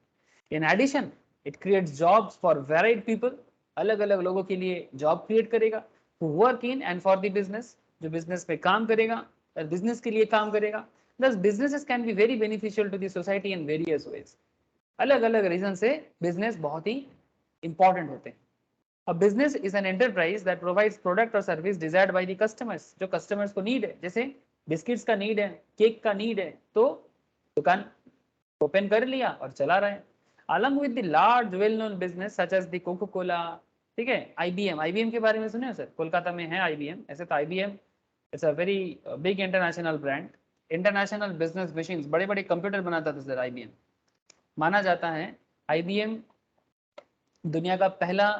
In addition, it creates jobs for varied people, अलग अलग लोगों के लिए job create करेगा, who work in and for the business, जो business में काम करेगा और बिजनेस के लिए काम करेगा। Thus businesses can be very beneficial to the society in various ways. अलग अलग रीजन से बिजनेस बहुत ही इंपॉर्टेंट होते हैं। A business is an enterprise that provides product or service desired by the customers, जो customers को नीड है, जैसे बिस्किट्स का नीड है, केक का नीड है, तो दुकान ओपन कर लिया और चला रहे हैं। Along with the large well-known business such as the Coca-Cola, ठीक है, IBM, IBM के बारे में सुने हो सर? कोलकाता में है IBM। ऐसे तो IBM it's a very big international brand, international business machines, बड़े बड़े कंप्यूटर बनाता था सर IBM। माना जाता है IBM दुनिया का पहला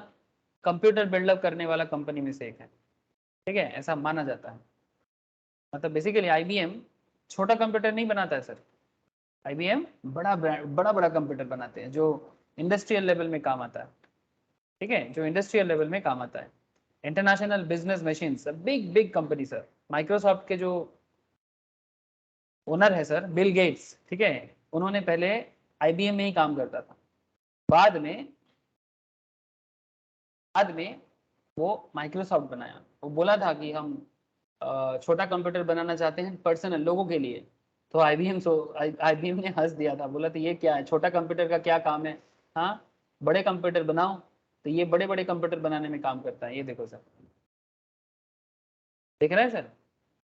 कंप्यूटर बिल्डअप करने वाला कंपनी में से एक है, ठीक है, ऐसा माना जाता है। मतलब बेसिकली आईबीएम छोटा कंप्यूटर नहीं बनाता है सर, आईबीएम बड़ा ब्रांड, बड़ा बड़ा कंप्यूटर बनाते हैं, जो इंडस्ट्रियल लेवल में काम आता है, ठीक है, जो इंडस्ट्रियल लेवल में काम आता है। International business machine, big big company sir. Microsoft के जो ओनर है सर, बिल गेट्स, ठीक है, उन्होंने पहले आईबीएम में ही काम करता था। बाद में वो माइक्रोसॉफ्ट बनाया। वो बोला था कि हम छोटा कंप्यूटर बनाना चाहते हैं पर्सनल लोगों के लिए। तो आईबीएम ने हंस दिया था, बोला था ये क्या है, छोटा कंप्यूटर का क्या काम है, हाँ बड़े कंप्यूटर बनाओ। तो ये बड़े बड़े कंप्यूटर बनाने में काम करता है। ये देखो सर, देख रहे हैं सर,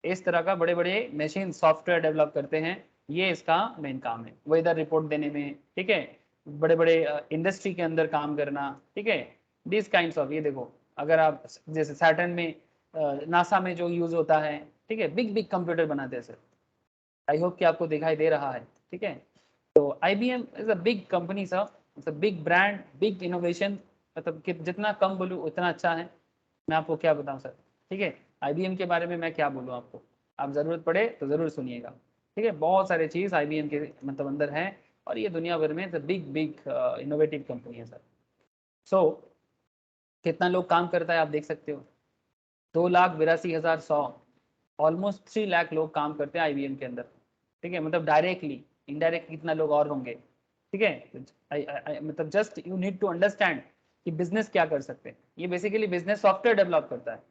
इस तरह का बड़े बड़े मशीन सॉफ्टवेयर डेवलप करते हैं। ये इसका मेन काम है, वेदर रिपोर्ट देने में, ठीक है, बड़े बड़े इंडस्ट्री के अंदर काम करना, ठीक है, दिस काइंड्स ऑफ। ये देखो, अगर आप जैसे सैटर्न में, नासा में जो यूज होता है, ठीक है, बिग बिग कंप्यूटर बनाते हैं सर। आई होप कि आपको दिखाई दे रहा है, ठीक है। तो IBM is a big company sir, it's a big brand, big innovation. मतलब कि जितना कम बोलूँ उतना अच्छा है। मैं आपको क्या बताऊं सर, ठीक है, IBM के बारे में मैं क्या बोलूँ आपको, आप ज़रूरत पड़े तो ज़रूर सुनिएगा, ठीक है। बहुत सारे चीज़ IBM के मतलब अंदर है, और ये दुनिया भर में बिग बिग इनोवेटिव कंपनी है सर। सो कितना लोग काम करता है आप देख सकते हो, 2,82,100, ऑलमोस्ट 3 लाख लोग काम करते हैं IBM के अंदर, ठीक है। मतलब डायरेक्टली, इनडायरेक्ट कितना लोग और होंगे, ठीक है। मतलब just you need to understand कि बिजनेस क्या कर सकते हैं। ये बेसिकली बिजनेस सॉफ्टवेयर डेवलप करता है,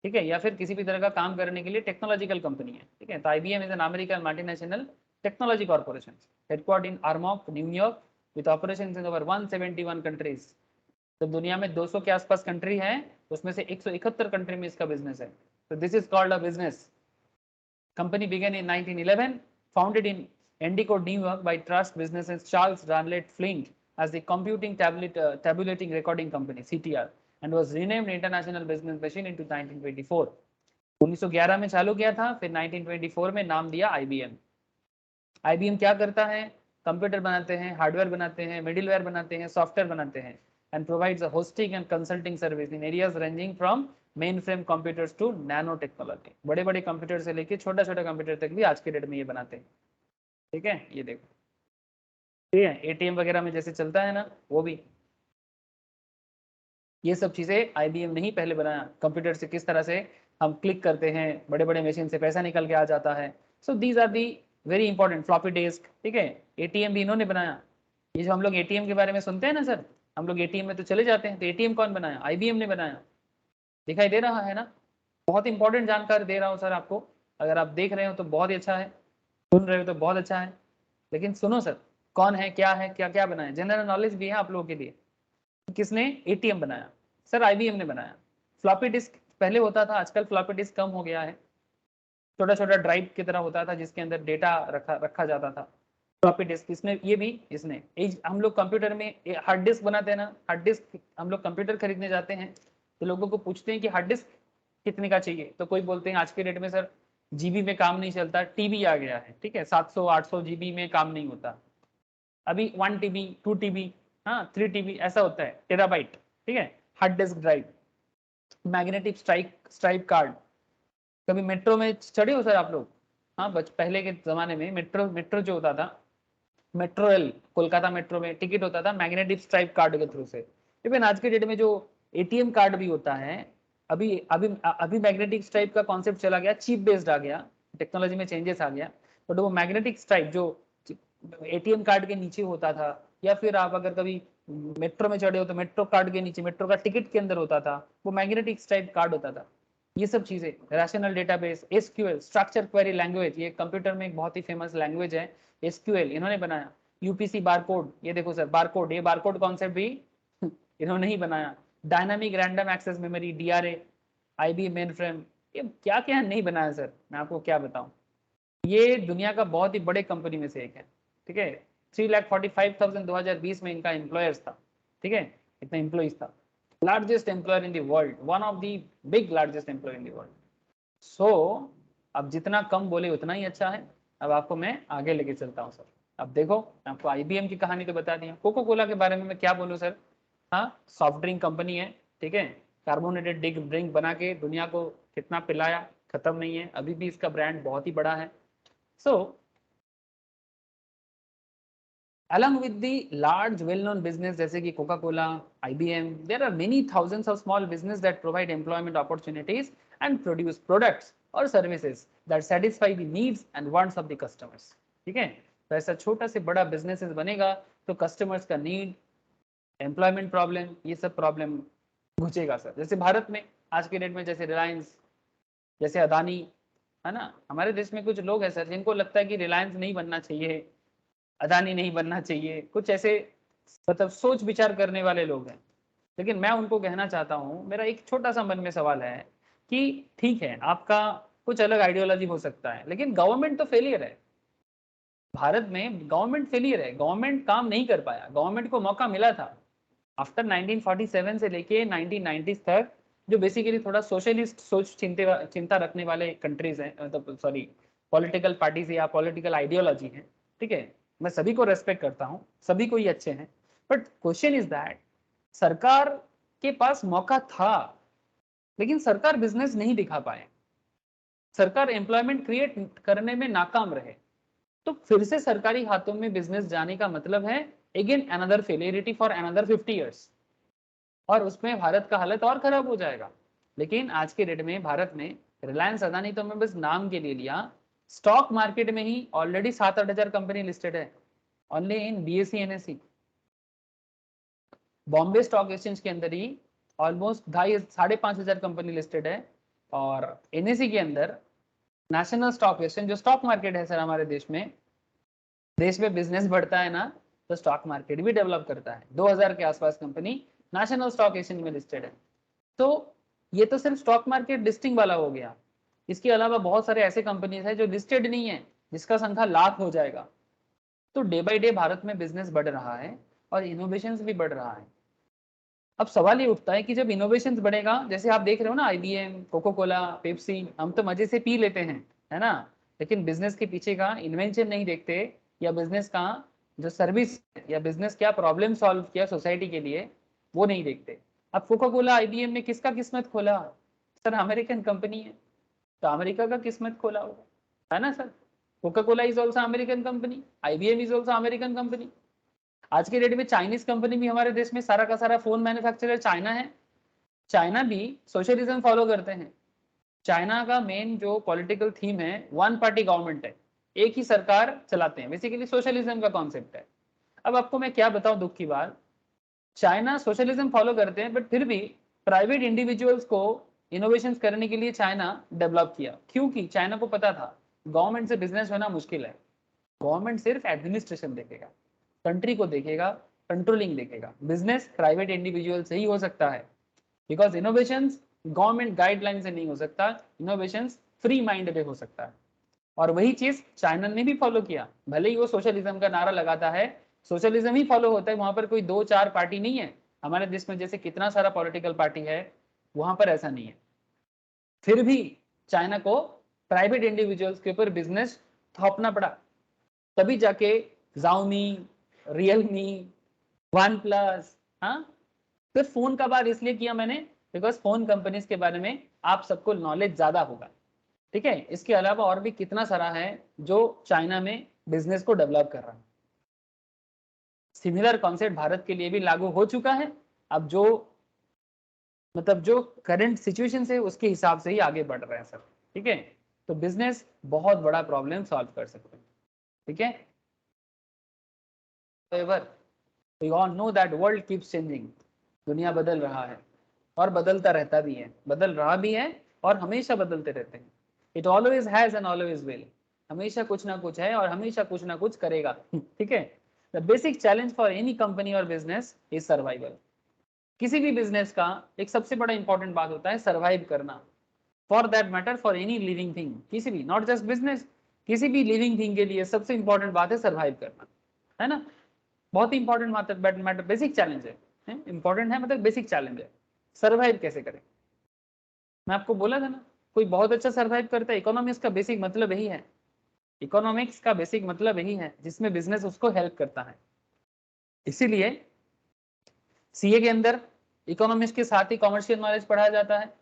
ठीक है, या फिर किसी भी तरह का काम करने के लिए टेक्नोलॉजिकल कंपनी है, ठीक है। तो IBM is an American multinational technology corporation, headquartered in Armonk, New York, with operations in over 171 countries. तो दुनिया में 200 के आसपास कंट्री है, उसमें से 171 कंट्री में इसका बिजनेस है। तो this is called a business. Company began in 1911, founded in Endicott, New York by trust businesses Charles Ranlett Flint as the Computing Tabulating Recording Company (CTR) and was renamed International Business Machine into 1924. 1911 में चालू किया था, फिर 1924 में नाम दिया IBM। IBM क्या करता है, कंप्यूटर बनाते हैं, हार्डवेयर बनाते हैं, मिडिलवेयर बनाते हैं, सॉफ्टवेयर बनाते हैं, and provides a hosting and consulting service in areas ranging from mainframe computers to nano technology। बड़े बड़े कंप्यूटर से लेके छोटा छोटा कंप्यूटर तक भी आज के डेट में ये बनाते हैं, ठीक है। ये देखो, ठीक है, ATM वगैरह में जैसे चलता है ना, वो भी ये सब चीज़ें IBM ने ही पहले बनाया। कंप्यूटर से किस तरह से हम क्लिक करते हैं, बड़े बड़े मशीन से पैसा निकल के आ जाता है। So these are the very important, floppy disk, ठीक है। ATM भी इन्होंने बनाया। ये जो हम लोग ATM के बारे में सुनते हैं ना सर, हम लोग ATM में तो चले जाते हैं, तो ATM कौन बनाया, IBM ने बनाया। दिखाई दे रहा है ना, बहुत इंपॉर्टेंट जानकारी दे रहा हूँ सर आपको। अगर आप देख रहे हो तो बहुत ही अच्छा है, सुन रहे हो तो बहुत अच्छा है, लेकिन सुनो सर, कौन है, क्या क्या बनाया, जनरल नॉलेज भी है आप लोगों के लिए। किसने ATM बनाया, सर IBM ने बनाया। फ्लॉपी डिस्क पहले होता था, आजकल फ्लॉपी डिस्क कम हो गया है, छोटा छोटा ड्राइव की तरह होता था जिसके अंदर डेटा रखा जाता था। फ्लॉपी डिस्क इसने, ये भी इसने, हम लोग कंप्यूटर में हार्ड डिस्क बनाते हैं ना, हार्ड डिस्क हम लोग कंप्यूटर खरीदने जाते हैं तो लोगों को पूछते हैं कि हार्ड डिस्क कितने का चाहिए, तो कोई बोलते हैं आज के डेट में सर जीबी में काम नहीं चलता, टीबी आ गया है, ठीक है, 700-800 जीबी में काम नहीं होता। अभी 1 TB 2 TB, हाँ 3 TB ऐसा होता है, टेराबाइट, ठीक है, hard disk drive. Magnetic stripe card, कभी मेट्रो में चढ़े हो सर आप लोग, हाँ पहले के जमाने में मेट्रो मेट्रो जो होता था, मेट्रो रेल, कोलकाता मेट्रो में टिकट होता था मैग्नेटिक स्ट्राइप कार्ड के थ्रू से। इवन आज के डेट में जो ATM कार्ड भी होता है, अभी अभी अभी मैग्नेटिक स्ट्राइप का कॉन्सेप्ट चला गया, चिप बेस्ड आ गया, टेक्नोलॉजी में चेंजेस आ गया। बट वो मैग्नेटिक स्ट्राइप जो ATM कार्ड के नीचे होता था, या फिर आप अगर कभी मेट्रो में चढ़े हो तो मेट्रो कार्ड के नीचे, मेट्रो का टिकट के अंदर होता था, वो मैग्नेटिक स्ट्राइप कार्ड होता था। ये सब चीजें, rational database, SQL structure query language, ये कंप्यूटर में एक बहुत ही फेमस लैंग्वेज है, SQL इन्होंने बनाया। UPC बारकोड, ये देखो सर बारकोड, ये बारकोड कॉन्सेप्ट भी इन्होंने ही बनाया। Dynamic random access memory, DRA, IB mainframe, ये क्या क्या नहीं बनाया सर, मैं आपको क्या बताऊं। ये दुनिया का बहुत ही बड़े कंपनी में से एक है, ठीक है। 3,45,000 2020 में इनका एम्प्लॉयर्स था, ठीक है, इतना एम्प्लॉइज था। Largest employer in the world, one of the big largest employer in the world. So अब जितना कम बोले उतना ही अच्छा है। अब आपको मैं आगे लेके चलता हूँ सर। अब देखो, आपको IBM की कहानी तो बता दी, कोको कोला के बारे में मैं क्या बोलूँ सर। हाँ, सॉफ्ट ड्रिंक कंपनी है, ठीक है, कार्बोनेटेड ड्रिंक बना के दुनिया को कितना पिलाया, खत्म नहीं है, अभी भी इसका ब्रांड बहुत ही बड़ा है। सो Along with the large well-known business जैसे कि Coca-Cola, IBM, there are many thousands of small business that provide employment opportunities and produce products or services that satisfy the needs and wants of the customers. ठीक है, तो ऐसा छोटा से बड़ा businesses बनेगा तो customers का need, employment problem, ये सब problem घुसेगा सर। जैसे भारत में आज के डेट में जैसे रिलायंस, जैसे अदानी, है ना, हमारे देश में कुछ लोग हैं सर जिनको लगता है कि रिलायंस नहीं बनना चाहिए, अदानी नहीं बनना चाहिए, कुछ ऐसे मतलब सोच विचार करने वाले लोग हैं। लेकिन मैं उनको कहना चाहता हूँ, मेरा एक छोटा सा मन में सवाल है कि ठीक है आपका कुछ अलग आइडियोलॉजी हो सकता है, लेकिन गवर्नमेंट तो फेलियर है। भारत में गवर्नमेंट फेलियर है, गवर्नमेंट काम नहीं कर पाया। गवर्नमेंट को मौका मिला था आफ्टर 1947 से लेके 1990 तक, जो बेसिकली थोड़ा सोशलिस्ट सोच चिंता रखने वाले कंट्रीज हैं, मतलब सॉरी पॉलिटिकल पार्टीज या पॉलिटिकल आइडियोलॉजी है, ठीक है, मैं सभी को रेस्पेक्ट करता हूँ, सभी को ही अच्छे हैं, बट क्वेश्चन इज दैट सरकार के पास मौका था लेकिन सरकार बिजनेस नहीं दिखा पाए, सरकार एम्प्लॉयमेंट क्रिएट करने में नाकाम रहे। तो फिर से सरकारी हाथों में बिजनेस जाने का मतलब है again another failurity for another 50 years, और उसमें भारत का हालत और खराब हो जाएगा। लेकिन आज के डेट में भारत में रिलायंस अदानी तो मैं बस नाम के लिए लिया, स्टॉक मार्केट में ही ऑलरेडी 7-8 हजार कंपनी लिस्टेड है only in BSE NSE. Bombay stock exchange के अंदर ही ऑलमोस्ट 2,500 हजार कंपनी लिस्टेड है, और एनएसई के अंदर नेशनल स्टॉक एक्सचेंज जो स्टॉक मार्केट है सर हमारे देश में बिजनेस बढ़ता है ना तो स्टॉक मार्केट भी डेवलप करता है। 2000 के आसपास कंपनी नेशनल स्टॉक एक्सचेंज में लिस्टेड है। तो ये तो सिर्फ स्टॉक मार्केट लिस्टिंग वाला हो गया, इसके अलावा बहुत सारे ऐसे कंपनीज है जो लिस्टेड नहीं है जिसका संख्या लाख हो जाएगा। तो डे बाय डे भारत में बिजनेस बढ़ रहा है और इनोवेशन भी बढ़ रहा है। अब सवाल ये उठता है कि जब इनोवेशन बढ़ेगा, जैसे आप देख रहे हो ना आईबीएम, कोको कोला, पेप्सी, हम तो मजे से पी लेते हैं, है ना, लेकिन बिजनेस के पीछे का इन्वेंशन नहीं देखते, या बिजनेस का जो सर्विस या बिजनेस क्या प्रॉब्लम सॉल्व किया सोसाइटी के लिए वो नहीं देखते। अब कोको कोला आईबीएम ने किसका किस्मत खोला सर? अमेरिकन कंपनी है तो अमेरिका का किस्मत खोला होगा, है ना sir. Coca Cola is also American company, IBM is also American company. आज के डेट में चाइनीज कंपनी भी हमारे देश में सारा का सारा फोन मैन्युफैक्चरर चाइना है। चाइना भी सोशलिज्म फॉलो करते हैं। चाइना का मेन जो पॉलिटिकल थीम है वन पार्टी गवर्नमेंट है, एक ही सरकार चलाते हैं, बेसिकली सोशलिज्म का कॉन्सेप्ट है। अब आपको मैं क्या बताऊं दुख की बात, चाइना सोशलिज्म फॉलो करते हैं बट फिर भी प्राइवेट इंडिविजुअल्स को इनोवेशन करने के लिए चाइना डेवलप किया, क्योंकि चाइना को पता था गवर्नमेंट से बिजनेस होना मुश्किल है। गवर्नमेंट सिर्फ एडमिनिस्ट्रेशन देखेगा, कंट्री को देखेगा, कंट्रोलिंग देखेगा, बिजनेस प्राइवेट इंडिविजुअल से ही हो सकता है, बिकॉज इनोवेशन गवर्नमेंट गाइडलाइन से नहीं हो सकता, इनोवेशन फ्री माइंड पे हो सकता है। और वही चीज चाइना ने भी फॉलो किया, भले ही वो सोशलिज्म का नारा लगाता है, सोशलिज्म ही फॉलो होता है, वहां पर कोई 2-4 पार्टी नहीं है। हमारे देश में जैसे कितना सारा पॉलिटिकल पार्टी है, वहां पर ऐसा नहीं है। फिर भी चाइना को प्राइवेट इंडिविजुअल्स के ऊपर बिजनेस थोपना पड़ा, तभी जाके Xiaomi, रियलमी, वन प्लस, हाँ, फिर फोन का बात इसलिए किया मैंने बिकॉज फोन कंपनीज के बारे में आप सबको नॉलेज ज्यादा होगा, ठीक है। इसके अलावा और भी कितना सारा है जो चाइना में बिजनेस को डेवलप कर रहा है। सिमिलर कॉन्सेप्ट भारत के लिए भी लागू हो चुका है। अब जो मतलब जो करंट सिचुएशन है उसके हिसाब से ही आगे बढ़ रहे हैं सर, ठीक है। तो बिजनेस बहुत बड़ा प्रॉब्लम सॉल्व कर सकते हैं, ठीक है। We all know that world keeps changing, दुनिया बदल रहा है और बदलता रहता भी है, बदल रहा भी है और हमेशा बदलते रहते हैं। It always has and always will, हमेशा कुछ ना कुछ है और हमेशा कुछ ना कुछ करेगा, ठीक है। The basic challenge for any company और बिजनेस इज सर्वाइवल। किसी भी बिजनेस का एक सबसे बड़ा इंपॉर्टेंट बात होता है सर्वाइव करना, for that matter for any living thing, किसी भी, नॉट जस्ट बिजनेस, किसी भी लिविंग थिंग के लिए सबसे इंपॉर्टेंट बात है सर्वाइव करना, है ना। बहुत ही इंपॉर्टेंट मैटर, बेसिक चैलेंज है, इंपॉर्टेंट है मतलब बेसिक चैलेंज है। सर्वाइव कैसे करें, मैं आपको बोला था ना, कोई बहुत अच्छा सर्वाइव करता है। इकोनॉमिक्स का बेसिक मतलब यही है, इकोनॉमिक्स का बेसिक मतलब यही है जिसमें बिजनेस उसको हेल्प करता है। इसीलिए सीए के अंदर इकोनॉमिक्स के साथ ही कॉमर्शियल नॉलेज पढ़ाया जाता है,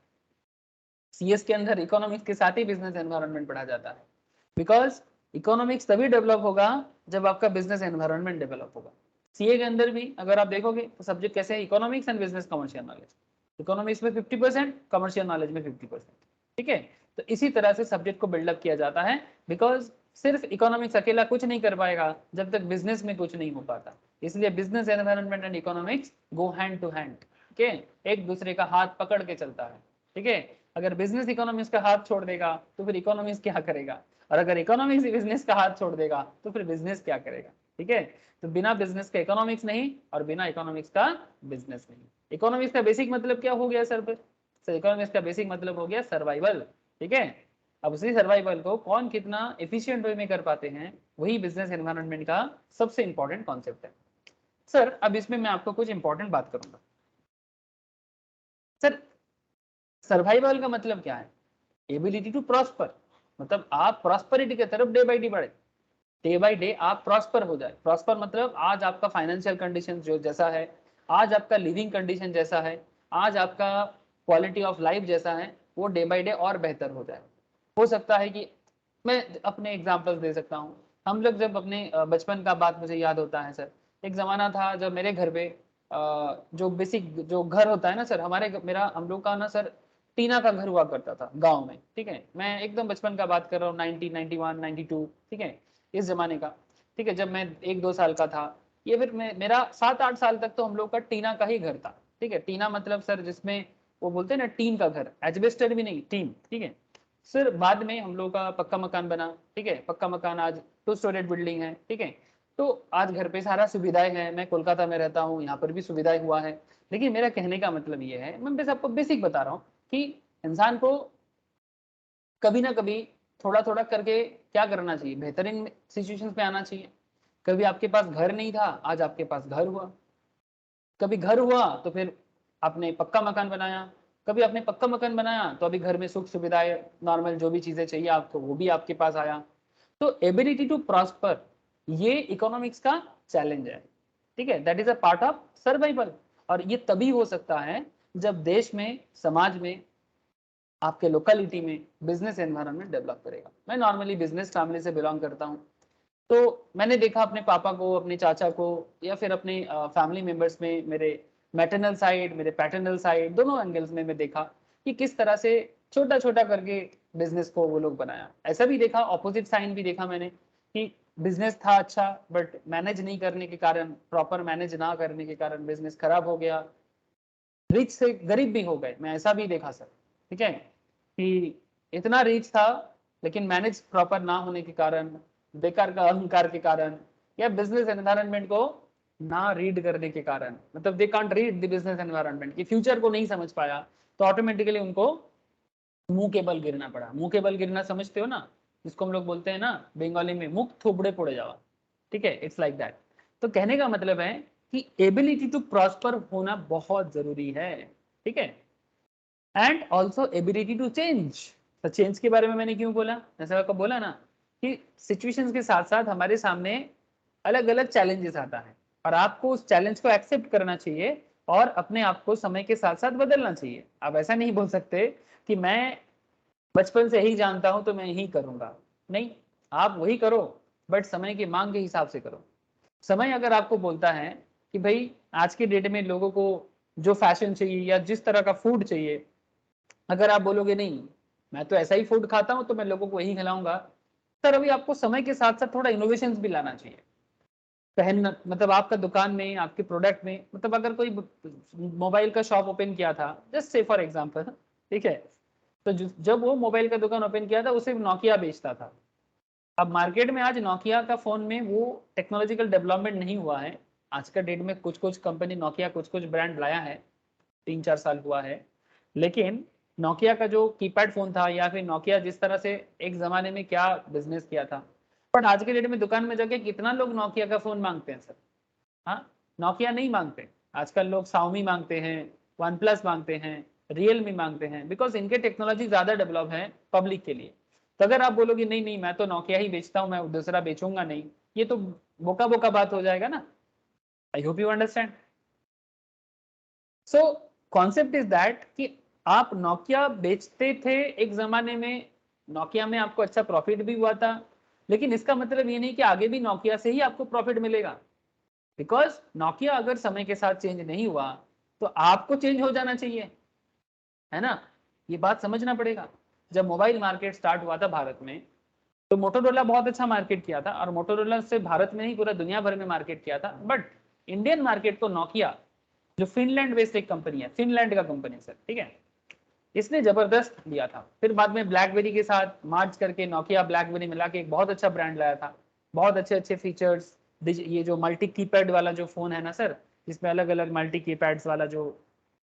सीएस के अंदर इकोनॉमिक्स के साथ ही बिजनेस एनवायरनमेंट पढ़ा जाता है, बिकॉज इकोनॉमिक्स तभी डेवलप होगा जब आपका बिजनेस एनवायरनमेंट डेवलप होगा। सीए के अंदर भी अगर आप देखोगे तो सब्जेक्ट कैसे है, economics and business commercial knowledge. Economics में 50%, कमर्शियल नॉलेज में 50%। ठीक है, तो इसी तरह से सब्जेक्ट को बिल्डअप किया जाता है, बिकॉज सिर्फ इकोनॉमिक्स अकेला कुछ नहीं कर पाएगा जब तक बिजनेस में कुछ नहीं हो पाता। इसलिए business environment and economics go hand to hand. ठीक है, एक दूसरे का हाथ पकड़ के चलता है। ठीक है, अगर बिजनेस इकोनॉमिक्स का हाथ छोड़ देगा तो फिर इकोनॉमिक्स क्या करेगा, और अगर इकोनॉमिक्स बिजनेस का हाथ छोड़ देगा तो फिर बिजनेस क्या करेगा। ठीक है, तो बिना बिजनेस का इकोनॉमिक्स नहीं और बिना इकोनॉमिक्स का बिजनेस नहीं। इकोनॉमिक्स का बेसिक मतलब क्या हो गया सर? इकोनॉमिक्स का बेसिक मतलब हो गया सर्वाइवल। ठीक है, अब उसी सर्वाइवल को कौन कितना एफिशिएंट वे में कर पाते हैं, वही बिजनेस एनवायरनमेंट का सबसे इंपॉर्टेंट कॉन्सेप्ट है। सर अब इसमें मैं आपको कुछ इंपॉर्टेंट बात करूंगा। सर सर्वाइवल का मतलब क्या है? एबिलिटी टू प्रॉस्पर, मतलब आप प्रॉस्पेरिटी की तरफ डे बाय डे बढ़े, डे बाय डे आप प्रॉस्पर हो जाए। प्रॉस्पर मतलब आज आपका फाइनेंशियल कंडीशन जो जैसा है, आज आपका लिविंग कंडीशन जैसा है, आज आपका क्वालिटी ऑफ लाइफ जैसा है, वो डे बाय डे और बेहतर हो जाए। हो सकता है कि मैं अपने एग्जांपल्स दे सकता हूँ। हम लोग जब अपने बचपन का बात मुझे याद होता है सर, एक ज़माना था जब मेरे घर पे जो बेसिक जो घर होता है ना सर, मेरा हम लोग का ना सर टीना का घर हुआ करता था गांव में। ठीक है, मैं एकदम बचपन का बात कर रहा हूँ, 1991 92। ठीक है, इस जमाने का। ठीक है, जब मैं 1-2 साल का था, ये फिर मेरा 7-8 साल तक तो हम लोग का टीना का ही घर था। ठीक है, टीना मतलब सर जिसमें वो बोलते हैं ना टीन का घर, एजबेस्टर भी नहीं, टीन। ठीक है, फिर बाद में हम लोग का पक्का मकान बना। ठीक है, पक्का मकान आज 2 स्टोरेज बिल्डिंग है। ठीक है, तो आज घर पे सारा सुविधाएं हैं। मैं कोलकाता में रहता हूँ, यहाँ पर भी सुविधाएं हुआ है। लेकिन मेरा कहने का मतलब ये है, मैं बस आपको बेसिक बता रहा हूँ कि इंसान को कभी ना कभी थोड़ा थोड़ा करके क्या करना चाहिए, बेहतरीन सिचुएशंस पे आना चाहिए। कभी आपके पास घर नहीं था, आज आपके पास घर हुआ। कभी घर हुआ तो फिर आपने पक्का मकान बनाया। कभी आपने पक्का मकान बनाया तो अभी घर में सुख सुविधाएं, नॉर्मल जो भी चीजें चाहिए आपको, वो भी आपके पास आया। तो एबिलिटी टू प्रॉस्पर, ये इकोनॉमिक्स का चैलेंज है। ठीक है, that is a part of survival. और ये तभी हो सकता है जब देश में, समाज में, आपके लोकेलिटी में बिजनेस एनवायरनमेंट डेवलप करेगा। मैं नॉर्मली बिजनेस फैमिली से बिलोंग करता हूँ, तो मैंने देखा अपने पापा को, अपने चाचा को, या फिर अपने फैमिली मेंबर्स में, मेरे मैटरनल साइड, मेरे पैटर्नल साइड, दोनों एंगल्स में मैं देखा कि किस तरह से छोटा छोटा करके बिजनेस को वो लोग बनाया। ऐसा भी देखा, ऑपोजिट साइन भी देखा मैंने कि बिजनेस था अच्छा, बट मैनेज नहीं करने के कारण, प्रॉपर मैनेज ना करने के कारण बिजनेस खराब हो गया, रिच से गरीब भी हो गए। मैं ऐसा भी देखा सर। ठीक है, कि इतना रिच था लेकिन मैनेज प्रॉपर ना होने के कारण, बेकार का अहंकार के कारण, या बिजनेस एनवायरनमेंट को ना रीड करने के कारण, मतलब they can't read the business environment की फ्यूचर को नहीं समझ पाया, तो ऑटोमेटिकली उनको मुंह के बल गिरना पड़ा। मुंह के बल गिरना समझते हो ना, जिसको हम लोग बोलते हैं ना बंगाली में, मुख थोबड़े पड़े जावा। ठीक है, इट्स लाइक दैट। तो कहने का मतलब है कि एबिलिटी टू प्रॉस्पर होना बहुत जरूरी है। ठीक है, and also ability to change. तो चेंज के बारे में मैंने क्यों बोला, जैसे आपको बोला ना कि सिचुएशंस के साथ साथ हमारे सामने अलग अलग चैलेंजेस आता है, और आपको उस चैलेंज को एक्सेप्ट करना चाहिए और अपने आप को समय के साथ साथ बदलना चाहिए। आप ऐसा नहीं बोल सकते कि मैं बचपन से ही जानता हूं तो मैं यही करूंगा। नहीं, आप वही करो, बट समय की मांग के हिसाब से करो। समय अगर आपको बोलता है कि भाई आज के डेट में लोगों को जो फैशन चाहिए या जिस तरह का फूड चाहिए, अगर आप बोलोगे नहीं मैं तो ऐसा ही फूड खाता हूं तो मैं लोगों को वही खिलाऊंगा, सर अभी आपको समय के साथ साथ थोड़ा इनोवेशन भी लाना चाहिए। पहन मतलब आपका दुकान में, आपके प्रोडक्ट में, मतलब अगर कोई मोबाइल का शॉप ओपन किया था, जस्ट से फॉर एग्जांपल, ठीक है, तो जब वो मोबाइल का दुकान ओपन किया था वो सिर्फ नोकिया बेचता था। अब मार्केट में आज नोकिया का फोन में वो टेक्नोलॉजिकल डेवलपमेंट नहीं हुआ है। आज का डेट में कुछ कुछ कंपनी नोकिया कुछ कुछ ब्रांड लाया है, 3-4 साल हुआ है। लेकिन नोकिया का जो कीपैड फोन था, या फिर नोकिया जिस तरह से एक जमाने में क्या बिजनेस किया था, बट आज के डेट में दुकान में जाके कितना लोग नोकिया का फोन मांगते हैं सर? हाँ, नोकिया नहीं मांगते। आजकल लोग साउमी मांगते हैं, वन प्लस मांगते हैं, रियलमी मांगते हैं, बिकॉज इनके टेक्नोलॉजी ज्यादा डेवलप है पब्लिक के लिए। तो अगर आप बोलोगे नहीं नहीं मैं तो नोकिया ही बेचता हूँ, मैं दूसरा बेचूंगा नहीं, ये तो बोका बोका बात हो जाएगा ना। I hope you understand. So concept is that कि आप नोकिया बेचते थे एक जमाने में, नोकिया में आपको अच्छा प्रॉफिट भी हुआ था, लेकिन इसका मतलब ये नहीं कि आगे भी नोकिया से ही आपको प्रॉफिट मिलेगा, बिकॉज नोकिया अगर समय के साथ चेंज नहीं हुआ तो आपको चेंज हो जाना चाहिए, है ना। ये बात समझना पड़ेगा। जब मोबाइल मार्केट स्टार्ट हुआ था भारत में, तो मोटोरोला बहुत अच्छा मार्केट किया था, और मोटोरोला से भारत में नहीं पूरा दुनिया भर में मार्केट किया था। बट इंडियन मार्केट को नोकिया, जो फिनलैंड बेस्ड एक कंपनी है, फिनलैंड का कंपनी सर, ठीक है, इसने जबरदस्त दिया था। फिर बाद में ब्लैकबेरी के साथ मार्च करके नोकिया ब्लैकबेरी मिला के एक बहुत अच्छा ब्रांड लाया था, बहुत अच्छे अच्छे फीचर्स। ये जो मल्टी कीपैड वाला जो फोन है ना सर, जिसमें अलग अलग मल्टी कीपैड्स वाला जो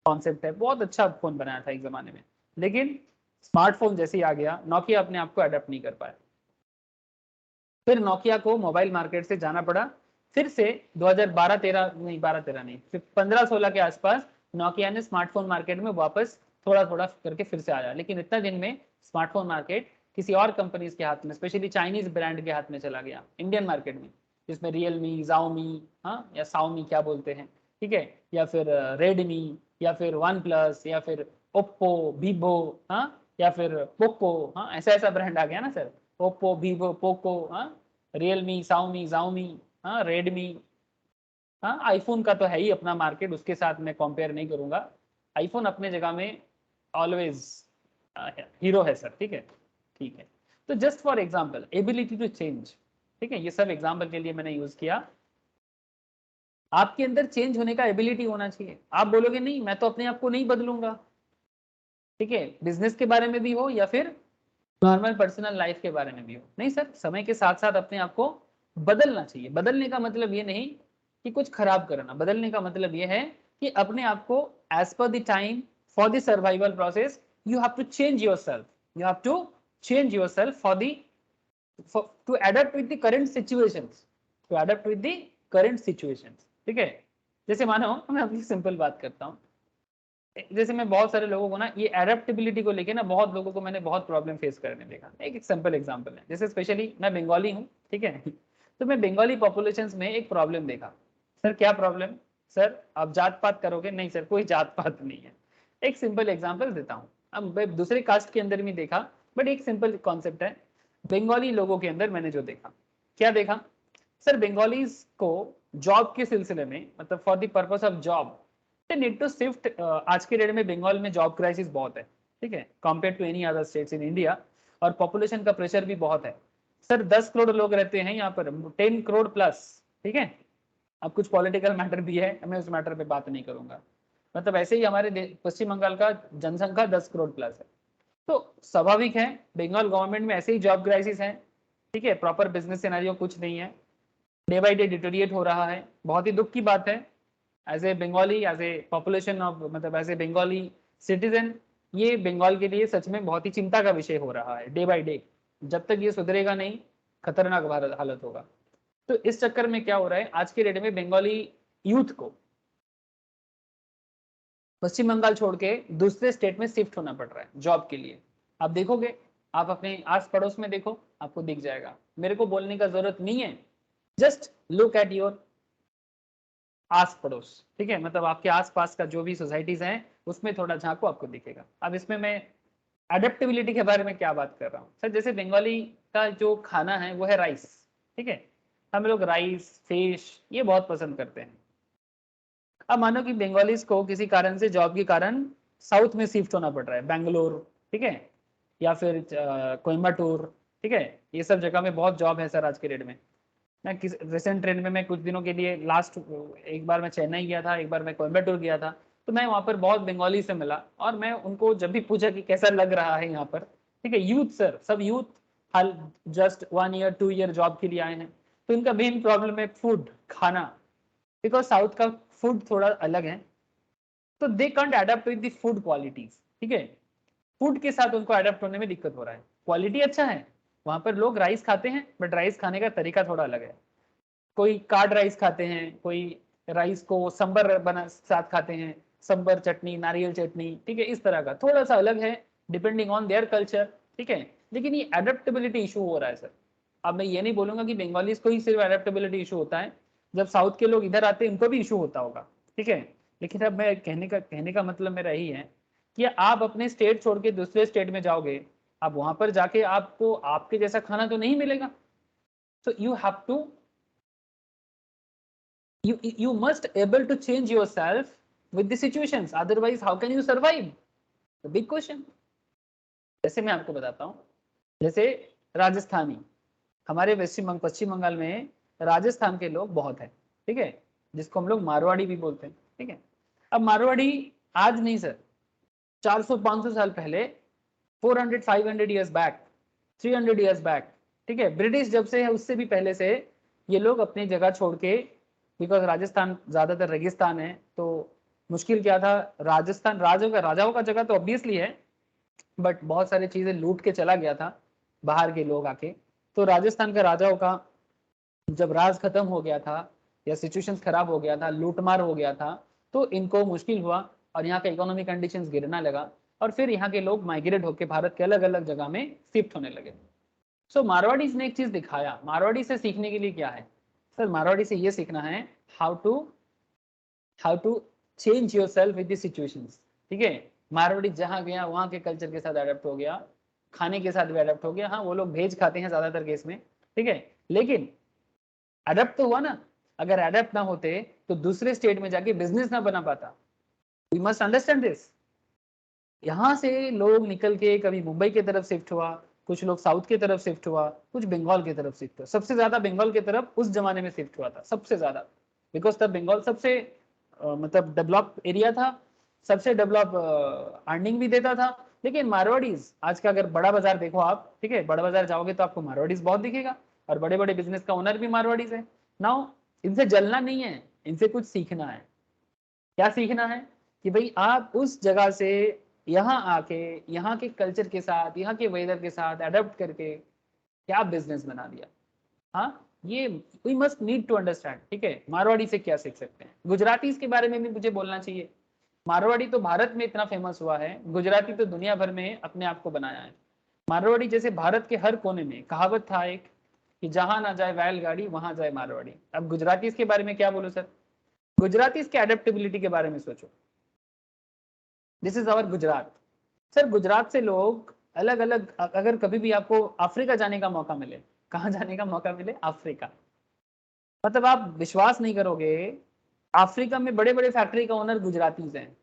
कॉन्सेप्ट है, बहुत अच्छा फोन बनाया था एक जमाने में। लेकिन स्मार्टफोन जैसे ही आ गया, नोकिया अपने आप को अडेप्ट नहीं कर पाया। फिर नोकिया को मोबाइल मार्केट से जाना पड़ा। फिर से 2012-13 नहीं, 12-13 नहीं, फिर 15-16 के आसपास नोकिया ने स्मार्टफोन मार्केट में वापस थोड़ा थोड़ा करके फिर से आया। लेकिन इतना दिन में स्मार्टफोन मार्केट किसी और कंपनीज के हाथ में, स्पेशली चाइनीज ब्रांड के हाथ में चला गया इंडियन मार्केट में, जिसमें रियलमी, जाओमी, हाँ, या साओमी क्या बोलते हैं, ठीक है, या फिर रेडमी, या फिर वन प्लस, या फिर ओप्पो, वीवो, हाँ, या फिर पोको, हाँ, ऐसा ऐसा ब्रांड आ गया ना सर। ओप्पो, वीवो, पोको, हाँ, रियलमी, साउमी, जाओमी, हाँ, रेडमी, हाँ, आईफोन का तो है ही अपना मार्केट, उसके साथ मैं कंपेयर नहीं करूंगा। आईफोन अपने जगह में ऑलवेज हीरो है सर, ठीक है, ठीक है। तो just for example, ability to change, ठीक है, ये सब एग्जांपल के लिए मैंने यूज किया। आपके अंदर चेंज होने का एबिलिटी होना चाहिए। आप बोलोगे नहीं मैं तो अपने आप को नहीं बदलूंगा, ठीक है, बिजनेस के बारे में भी हो या फिर नॉर्मल पर्सनल लाइफ के बारे में भी हो, नहीं सर, समय के साथ साथ अपने आप को बदलना चाहिए। बदलने का मतलब ये नहीं कि कुछ खराब करना, बदलने का मतलब ये है कि अपने आप को as per the time, for the survival process, you have to change yourself, you have to change yourself for the to adapt with the current situations, to adapt with the current situations, ठीक है। जैसे मानो मैं अपनी simple बात करता हूँ, जैसे मैं बहुत सारे लोगों को ना, ये एडेप्टेबिलिटी को लेके ना, बहुत लोगों को मैंने बहुत प्रॉब्लम फेस करने देखा। एक सिंपल एग्जांपल है, जैसे स्पेशली मैं बंगाली हूँ, ठीक है, तो मैं बंगाली पॉपुलेशन में एक प्रॉब्लम देखा। सर क्या प्रॉब्लम? सर आप जात पात करोगे? नहीं सर, कोई जात पात नहीं है। एक सिंपल एग्जाम्पल देता हूँ। अब मैं दूसरे कास्ट के अंदर भी देखा, बट एक सिंपल कॉन्सेप्ट है। बंगाली लोगों के अंदर मैंने जो देखा, क्या देखा सर, बंगालीज को जॉब के सिलसिले में, मतलब for the purpose of job, they need to shift। आज के डेट में बंगाल में जॉब क्राइसिस बहुत है, ठीक है, compare to any other states in India, और पॉपुलेशन का प्रेशर भी बहुत है। सर 10 करोड़ लोग रहते हैं यहाँ पर, 10 करोड़ प्लस, ठीक है। अब कुछ पॉलिटिकल मैटर भी है, मैं उस मैटर पे बात नहीं करूंगा। मतलब ऐसे ही हमारे पश्चिम बंगाल का जनसंख्या 10 करोड़ प्लस है। तो स्वाभाविक है बंगाल गवर्नमेंट में ऐसे ही जॉब क्राइसिस है, ठीक है, प्रॉपर बिजनेस सिनेरियो कुछ नहीं है, डे बाई डे डिटोरिएट हो रहा है। बहुत ही दुख की बात है, as a Bengali, as a population of, मतलब एज ए बंगाली सिटीजन, ये बंगाल के लिए सच में बहुत ही चिंता का विषय हो रहा है डे बाई डे। जब तक ये सुधरेगा नहीं, खतरनाक हालत होगा। तो इस चक्कर में क्या हो रहा है, आज के डेट में बंगाली यूथ को पश्चिम बंगाल छोड़ के दूसरे स्टेट में शिफ्ट होना पड़ रहा है जॉब के लिए। आप देखोगे, आप अपने आस पड़ोस में देखो, आपको दिख जाएगा, मेरे को बोलने का जरूरत नहीं है। जस्ट लुक एट योर आस पड़ोस, ठीक है, मतलब आपके आसपास का जो भी सोसाइटीज हैं उसमें थोड़ा झांको, आपको दिखेगा। अब इसमें मैं अडेप्टेबिलिटी के बारे में क्या बात कर रहा हूँ सर, जैसे बंगाली का जो खाना है वो है राइस, ठीक है, हम लोग राइस, फिश ये बहुत पसंद करते हैं। अब मानो कि बंगालीज को किसी कारण से, जॉब के कारण, साउथ में शिफ्ट होना पड़ रहा है, बैंगलोर, ठीक है, या फिर कोयम्बटूर, ठीक है, ये सब जगह में बहुत जॉब है सर आज के डेट में। मैं किस रिसेंट ट्रेंड में मैं कुछ दिनों के लिए लास्ट, एक बार मैं चेन्नई गया था, एक बार मैं कोयम्बटूर गया था, तो मैं वहाँ पर बहुत बंगाली से मिला, और मैं उनको जब भी पूछा कि कैसा लग रहा है यहाँ पर, ठीक है, यूथ सर, सब यूथ हाल जस्ट 1 ईयर 2 ईयर जॉब के लिए आए हैं, तो इनका मेन प्रॉब्लम है फूड, खाना, बिकॉज साउथ का फूड थोड़ा अलग है, तो they can't adapt with the food qualities, ठीक है, फूड के साथ उनको अडेप्ट होने में दिक्कत हो रहा है। क्वालिटी अच्छा है, वहां पर लोग राइस खाते हैं, बट राइस खाने का तरीका थोड़ा अलग है। कोई कार्ड राइस खाते हैं, कोई राइस को संबर बना साथ खाते हैं, संबर चटनी, नारियल चटनी, ठीक है, इस तरह का थोड़ा सा अलग है, डिपेंडिंग ऑन देयर कल्चर, ठीक है। लेकिन ये अडेप्टेबिलिटी इशू हो रहा है सर। अब मैं ये नहीं बोलूंगा कि बंगालीज को ही सिर्फ अडेप्टेबिलिटी इशू होता है, जब साउथ के लोग इधर आते हैं उनको भी इशू होता होगा, ठीक है। लेकिन अब मैं कहने का मतलब मेरा यही है कि आप अपने स्टेट छोड़ के दूसरे स्टेट में जाओगे, आप वहां पर जाके आपको आपके जैसा खाना तो नहीं मिलेगा, So you have to, you must able to change yourself with the situations, otherwise how can you survive? The big question. जैसे मैं आपको बताता हूँ, जैसे राजस्थानी, हमारे पश्चिम बंगाल में राजस्थान के लोग बहुत हैं, ठीक है, जिसको हम लोग मारवाड़ी भी बोलते हैं, ठीक है। अब मारवाड़ी आज नहीं सर, 400-500 साल पहले, 400-500 ईयर्स बैक, 300 ईयर्स बैक, ठीक है, ब्रिटिश जब से है उससे भी पहले से ये लोग अपनी जगह छोड़ के, बिकॉज राजस्थान ज्यादातर रेगिस्तान है, तो मुश्किल क्या था, राजस्थान राजाओं का जगह तो ऑब्वियसली है, बट बहुत सारी चीजें लूट के चला गया था बाहर के लोग आके। तो राजस्थान का राजाओं का जब राज खत्म हो गया था या सिचुएशन खराब हो गया था, लूटमार हो गया था, तो इनको मुश्किल हुआ और यहाँ का इकोनॉमिक कंडीशंस गिरना लगा, और फिर यहाँ के लोग माइग्रेट होकर भारत के अलग अलग जगह में शिफ्ट होने लगे। सो मारवाड़ीज ने एक चीज दिखाया, मारवाड़ी से सीखने के लिए क्या है सर, मारवाड़ी से ये सीखना है how to change yourself with the situations, ठीक है। मारवाड़ी जहाँ गया वहाँ के कल्चर के साथ अडेप्ट हो गया, खाने के साथ भी अडेप्ट हो गया। हाँ, वो लोग भेज खाते हैं ज्यादातर केस में, ठीक है, लेकिन अडेप्ट तो हुआ ना। अगर अडेप्ट ना होते तो दूसरे स्टेट में जाके बिजनेस ना बना पाता। We must understand this. यहाँ से लोग निकल के कभी मुंबई की तरफ शिफ्ट हुआ, कुछ लोग साउथ की तरफ शिफ्ट हुआ, कुछ बंगाल की तरफ शिफ्ट हुआ। सबसे ज्यादा बंगाल की तरफ उस जमाने में शिफ्ट हुआ था, सबसे ज्यादा, बिकॉज तब बंगाल सबसे मतलब डेवलप एरिया था, सबसे डेवलप अर्निंग भी देता था। लेकिन मारवाड़ीज आज का अगर बड़ा बाजार देखो आप, ठीक है, बड़ा बाजार जाओगे तो आपको मारवाड़ीज बहुत दिखेगा, और बड़े बड़े बिजनेस का ओनर भी मारवाड़ीज है। नाउ इनसे जलना नहीं है, इनसे कुछ सीखना है। क्या सीखना है कि भाई आप उस जगह से यहाँ आके यहाँ के कल्चर के साथ, यहाँ के वेदर के साथ अडेप्ट करके क्या बिजनेस बना दिया। हाँ, ये we must need to understand, ठीक है। मारवाड़ी से क्या सीख सकते हैं, गुजराती के बारे में भी मुझे बोलना चाहिए। मारवाड़ी तो भारत में इतना फेमस हुआ है, गुजराती तो दुनिया भर में अपने आप को बनाया है। मारवाड़ी जैसे भारत के हर कोने में, कहावत था एक कि जहां ना जाए बैलगाड़ी वहां जाए मारवाड़ी। अब गुजराती के बारे में क्या बोलो सर, गुजराती के एडेप्टेबिलिटी के बारे में सोचो। This is our Gujarat. Sir Gujarat से लोग अलग अलग, अगर कभी भी आपको अफ्रीका जाने का मौका मिले, कहाँ जाने का मौका मिले, अफ्रीका, मतलब आप विश्वास नहीं करोगे, अफ्रीका में बड़े बड़े फैक्ट्री का ओनर गुजरातीज हैं,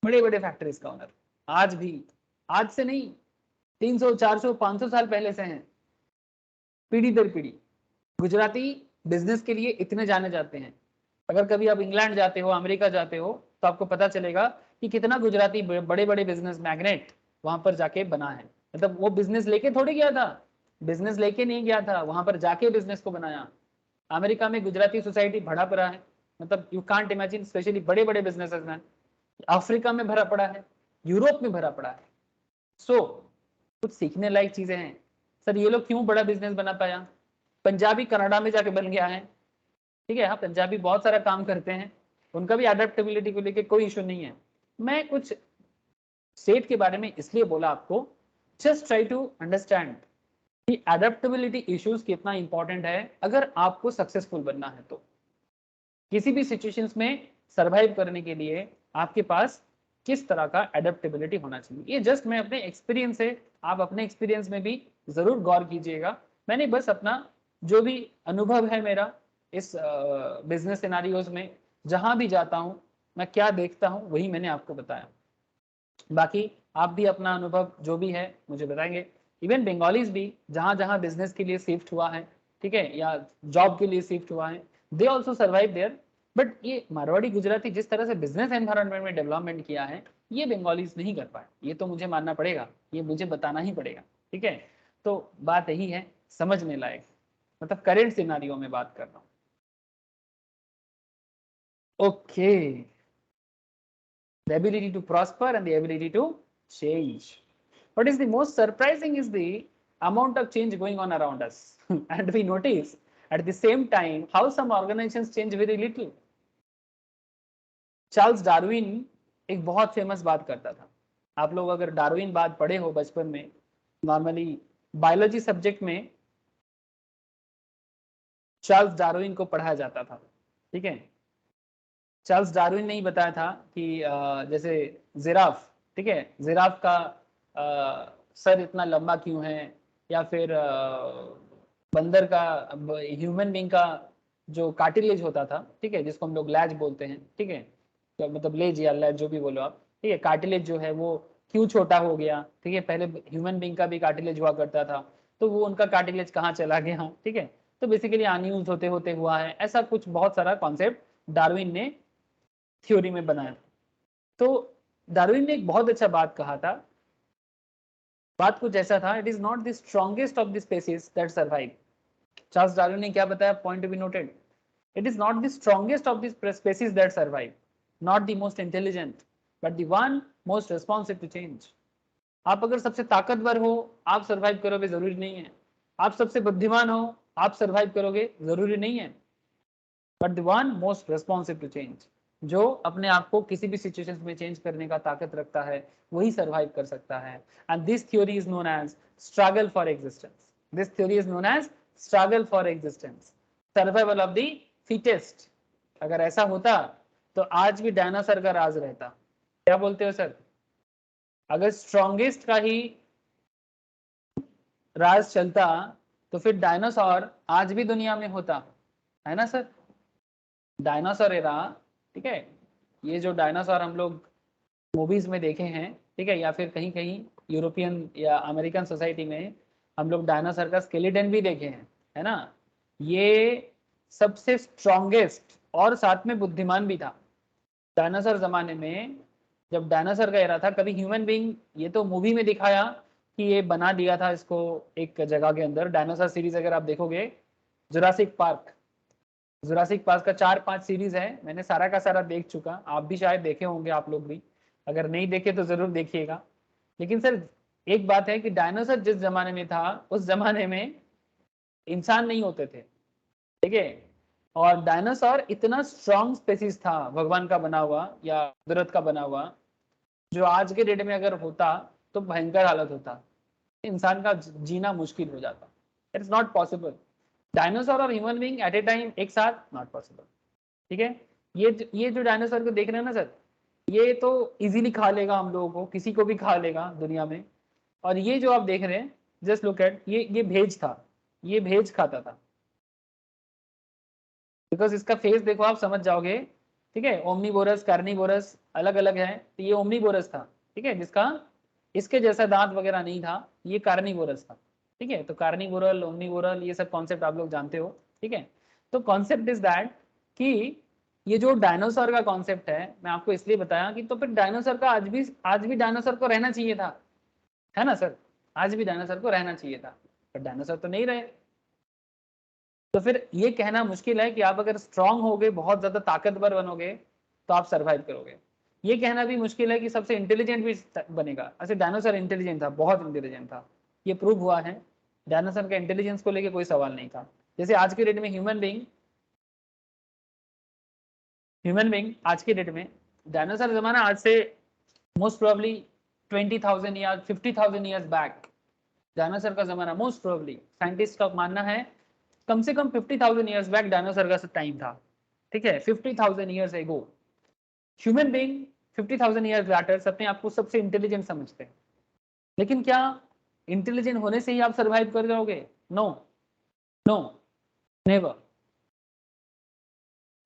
बड़े बड़े फैक्ट्रीज का ओनर। आज भी, आज से नहीं, 300 400 500 साल पहले से हैं, पीढ़ी दर पीढ़ी गुजराती बिजनेस के लिए इतने जाने जाते हैं। अगर कभी आप इंग्लैंड जाते हो, अमेरिका जाते हो, तो आपको पता चलेगा कि कितना गुजराती बड़े बड़े बिजनेस मैग्नेट वहां पर जाके बना है। मतलब वो बिजनेस लेके थोड़ी गया था, बिजनेस लेके नहीं गया था, वहां पर जाके बिजनेस को बनाया। अमेरिका में गुजराती सोसाइटी भरा पड़ा है, मतलब यू कांट इमेजिन, स्पेशली बड़े बड़े बिजनेसमैन। अफ्रीका में भरा पड़ा है, यूरोप में भरा पड़ा है। सो कुछ सीखने लायक चीजें हैं सर। ये लोग क्यों बड़ा बिजनेस बना पाया, पंजाबी कनाडा में जाके बन गया है, ठीक है। हाँ, पंजाबी बहुत सारा काम करते हैं, उनका भी अडेप्टेबिलिटी को लेके कोई इशू नहीं है। मैं कुछ स्टेट के बारे में इसलिए बोला आपको, जस्ट ट्राई टू अंडरस्टैंड कि अडेप्टेबिलिटी इश्यूज कितना इंपॉर्टेंट है अगर आपको सक्सेसफुल बनना है। तो किसी भी सिचुएशंस में सरवाइव करने के लिए आपके पास किस तरह का एडेप्टेबिलिटी होना चाहिए, ये जस्ट मैं अपने एक्सपीरियंस से, आप अपने एक्सपीरियंस में भी जरूर गौर कीजिएगा। मैंने बस अपना जो भी अनुभव है मेरा इस बिजनेस सिनारियोज में, जहां भी जाता हूं मैं क्या देखता हूं वही मैंने आपको बताया। बाकी आप भी अपना अनुभव जो भी है मुझे बताएंगे। इवन बंगालीज भी जहां जहां बिजनेस के लिए शिफ्ट हुआ है, ठीक है, या जॉब के लिए शिफ्ट हुआ है, they also survive there. But ये मारवाड़ी गुजराती जिस तरह से बिजनेस एनवायरनमेंट में डेवलपमेंट किया है, ये बंगालीज नहीं कर पाए, ये तो मुझे मानना पड़ेगा, ये मुझे बताना ही पड़ेगा, ठीक है। तो बात यही है, समझने लायक, मतलब करेंट सिनारियो में बात कर रहा हूँ। Okay, the ability to prosper and the ability to change. What is the most surprising is the amount of change going on around us. And we notice at the same time how some organizations change very little. Charles Darwin एक बहुत famous बात करता था। आप लोग अगर Darwin बात पढ़े हो बचपन में, नॉर्मली बायोलॉजी सब्जेक्ट में चार्ल्स डार्विन को पढ़ाया जाता था, ठीक है। चार्ल्स डार्विन ने ही बताया था कि जैसे जिराफ, ठीक है, जिराफ का सर इतना लंबा क्यों है, या फिर बंदर का, ह्यूमन बीइंग का जो कार्टिलेज होता था, ठीक है, जिसको हम लोग लैज बोलते हैं, ठीक है, तो मतलब लेज या लैज जो भी बोलो आप, ठीक है, कार्टिलेज जो है वो क्यों छोटा हो गया, ठीक है, पहले ह्यूमन बीइंग का भी कार्टिलेज हुआ करता था, तो वो उनका कार्टिलेज कहाँ चला गया, ठीक है, तो बेसिकली अनयूज होते होते हुआ है, ऐसा कुछ बहुत सारा कॉन्सेप्ट डार्विन ने थ्योरी में बनाया। तो डार्विन ने एक बहुत अच्छा बात कहा था, बात कुछ ऐसा था, it is not the strongest of the species that survive. Charles Darwin ने क्या बताया, point to be noted, it is not the strongest of the species that survive, not the most intelligent, but the one most responsive to change. आप अगर सबसे ताकतवर हो आप survive करोगे जरूरी नहीं है, आप सबसे बुद्धिमान हो आप सर्वाइव करोगे जरूरी नहीं है, but the one most responsive to change, जो अपने आप को किसी भी सिचुएशन में चेंज करने का ताकत रखता है वही सर्वाइव कर सकता है। And this theory is known as struggle for existence, this theory is known as struggle for existence, survival of the fittest. अगर ऐसा होता तो आज भी डायनासोर का राज रहता। क्या बोलते हो सर? अगर स्ट्रॉन्गेस्ट का ही राज चलता तो फिर डायनासोर आज भी दुनिया में होता, है ना सर? डायनासोर एरा, ठीक है, ये जो डायनासोर हम लोग मूवीज में देखे हैं, ठीक है, या फिर कहीं कहीं यूरोपियन या अमेरिकन सोसाइटी में हम लोग डायनासोर का स्केलेटन भी देखे हैं, है ना, ये सबसे स्ट्रॉन्गेस्ट और साथ में बुद्धिमान भी था डायनासोर जमाने में। जब डायनासोर का एरा था, कभी ह्यूमन बीइंग, ये तो मूवी में दिखाया कि ये बना दिया था इसको एक जगह के अंदर। डायनासोर सीरीज अगर आप देखोगे, जुरासिक पार्क, जुरासिक पार्क का 4-5 सीरीज है, मैंने सारा का सारा देख चुका, आप भी शायद देखे होंगे, आप लोग भी, अगर नहीं देखे तो जरूर देखिएगा। लेकिन सर एक बात है कि डायनासोर जिस जमाने में था उस जमाने में इंसान नहीं होते थे, ठीक है, और डायनासोर इतना स्ट्रॉन्ग स्पेसीज था भगवान का बना हुआ या कुदरत का बना हुआ, जो आज के डेट में अगर होता तो भयंकर हालत होता, इंसान का जीना मुश्किल हो जाता। इट्स नॉट पॉसिबल, डायनासोर और human being at A time एक साथ नॉट पॉसिबल, ठीक है। ये जो डायनासोर को देख रहे हैं ना सर, ये तो इजीली खा लेगा हम लोगों को, किसी को भी खा लेगा दुनिया में। और ये जो आप देख रहे हैं, जस्ट लुक एट, ये भेज था, ये भेज खाता था, बिकॉज इसका फेस देखो आप समझ जाओगे, ठीक है, ओमनीवोरस कार्निवोरस अलग अलग है, तो ये ओमनीवोरस था, ठीक है, जिसका इसके जैसा दांत वगैरह नहीं था, ये कार्निवोरस था, ठीक है। तो कार्निवोरल, ओमनीवोरल, ये सब कॉन्सेप्ट आप लोग जानते हो, ठीक है। तो कॉन्सेप्ट इज दैट कि ये जो डायनासोर का कॉन्सेप्ट है, मैं आपको इसलिए बताया कि तो फिर डायनासोर का आज भी डायनासोर को रहना चाहिए था, है ना सर, आज भी डायनासोर को रहना चाहिए था, पर डायनासोर तो नहीं रहे। तो फिर ये कहना मुश्किल है कि आप अगर स्ट्रांग होगे, बहुत ज्यादा ताकतवर बनोगे तो आप सरवाइव करोगे। ये कहना भी मुश्किल है कि सबसे इंटेलिजेंट भी बनेगा। ऐसे डायनासोर इंटेलिजेंट था, बहुत इंटेलिजेंट था, ये प्रूव हुआ है। डायनासोर का इंटेलिजेंस को लेके कोई सवाल नहीं था। जैसे आज के डेट में ह्यूमन बींग आज के डेट में, डायनासोर जमाना आज से most probably 20,000 year 50,000 years back, dinosaur का जमाना मोस्ट प्रोबेबली साइंटिस्ट का मानना है कम से कम 50,000 ईयर्स बैक डायनासोर का टाइम था, ठीक है, 50,000 years ago. Human being 50,000 years letter अपने आप को सबसे इंटेलिजेंट समझते हैं, लेकिन क्या इंटेलिजेंट होने से ही आप सर्वाइव कर जाओगे? No, no, never,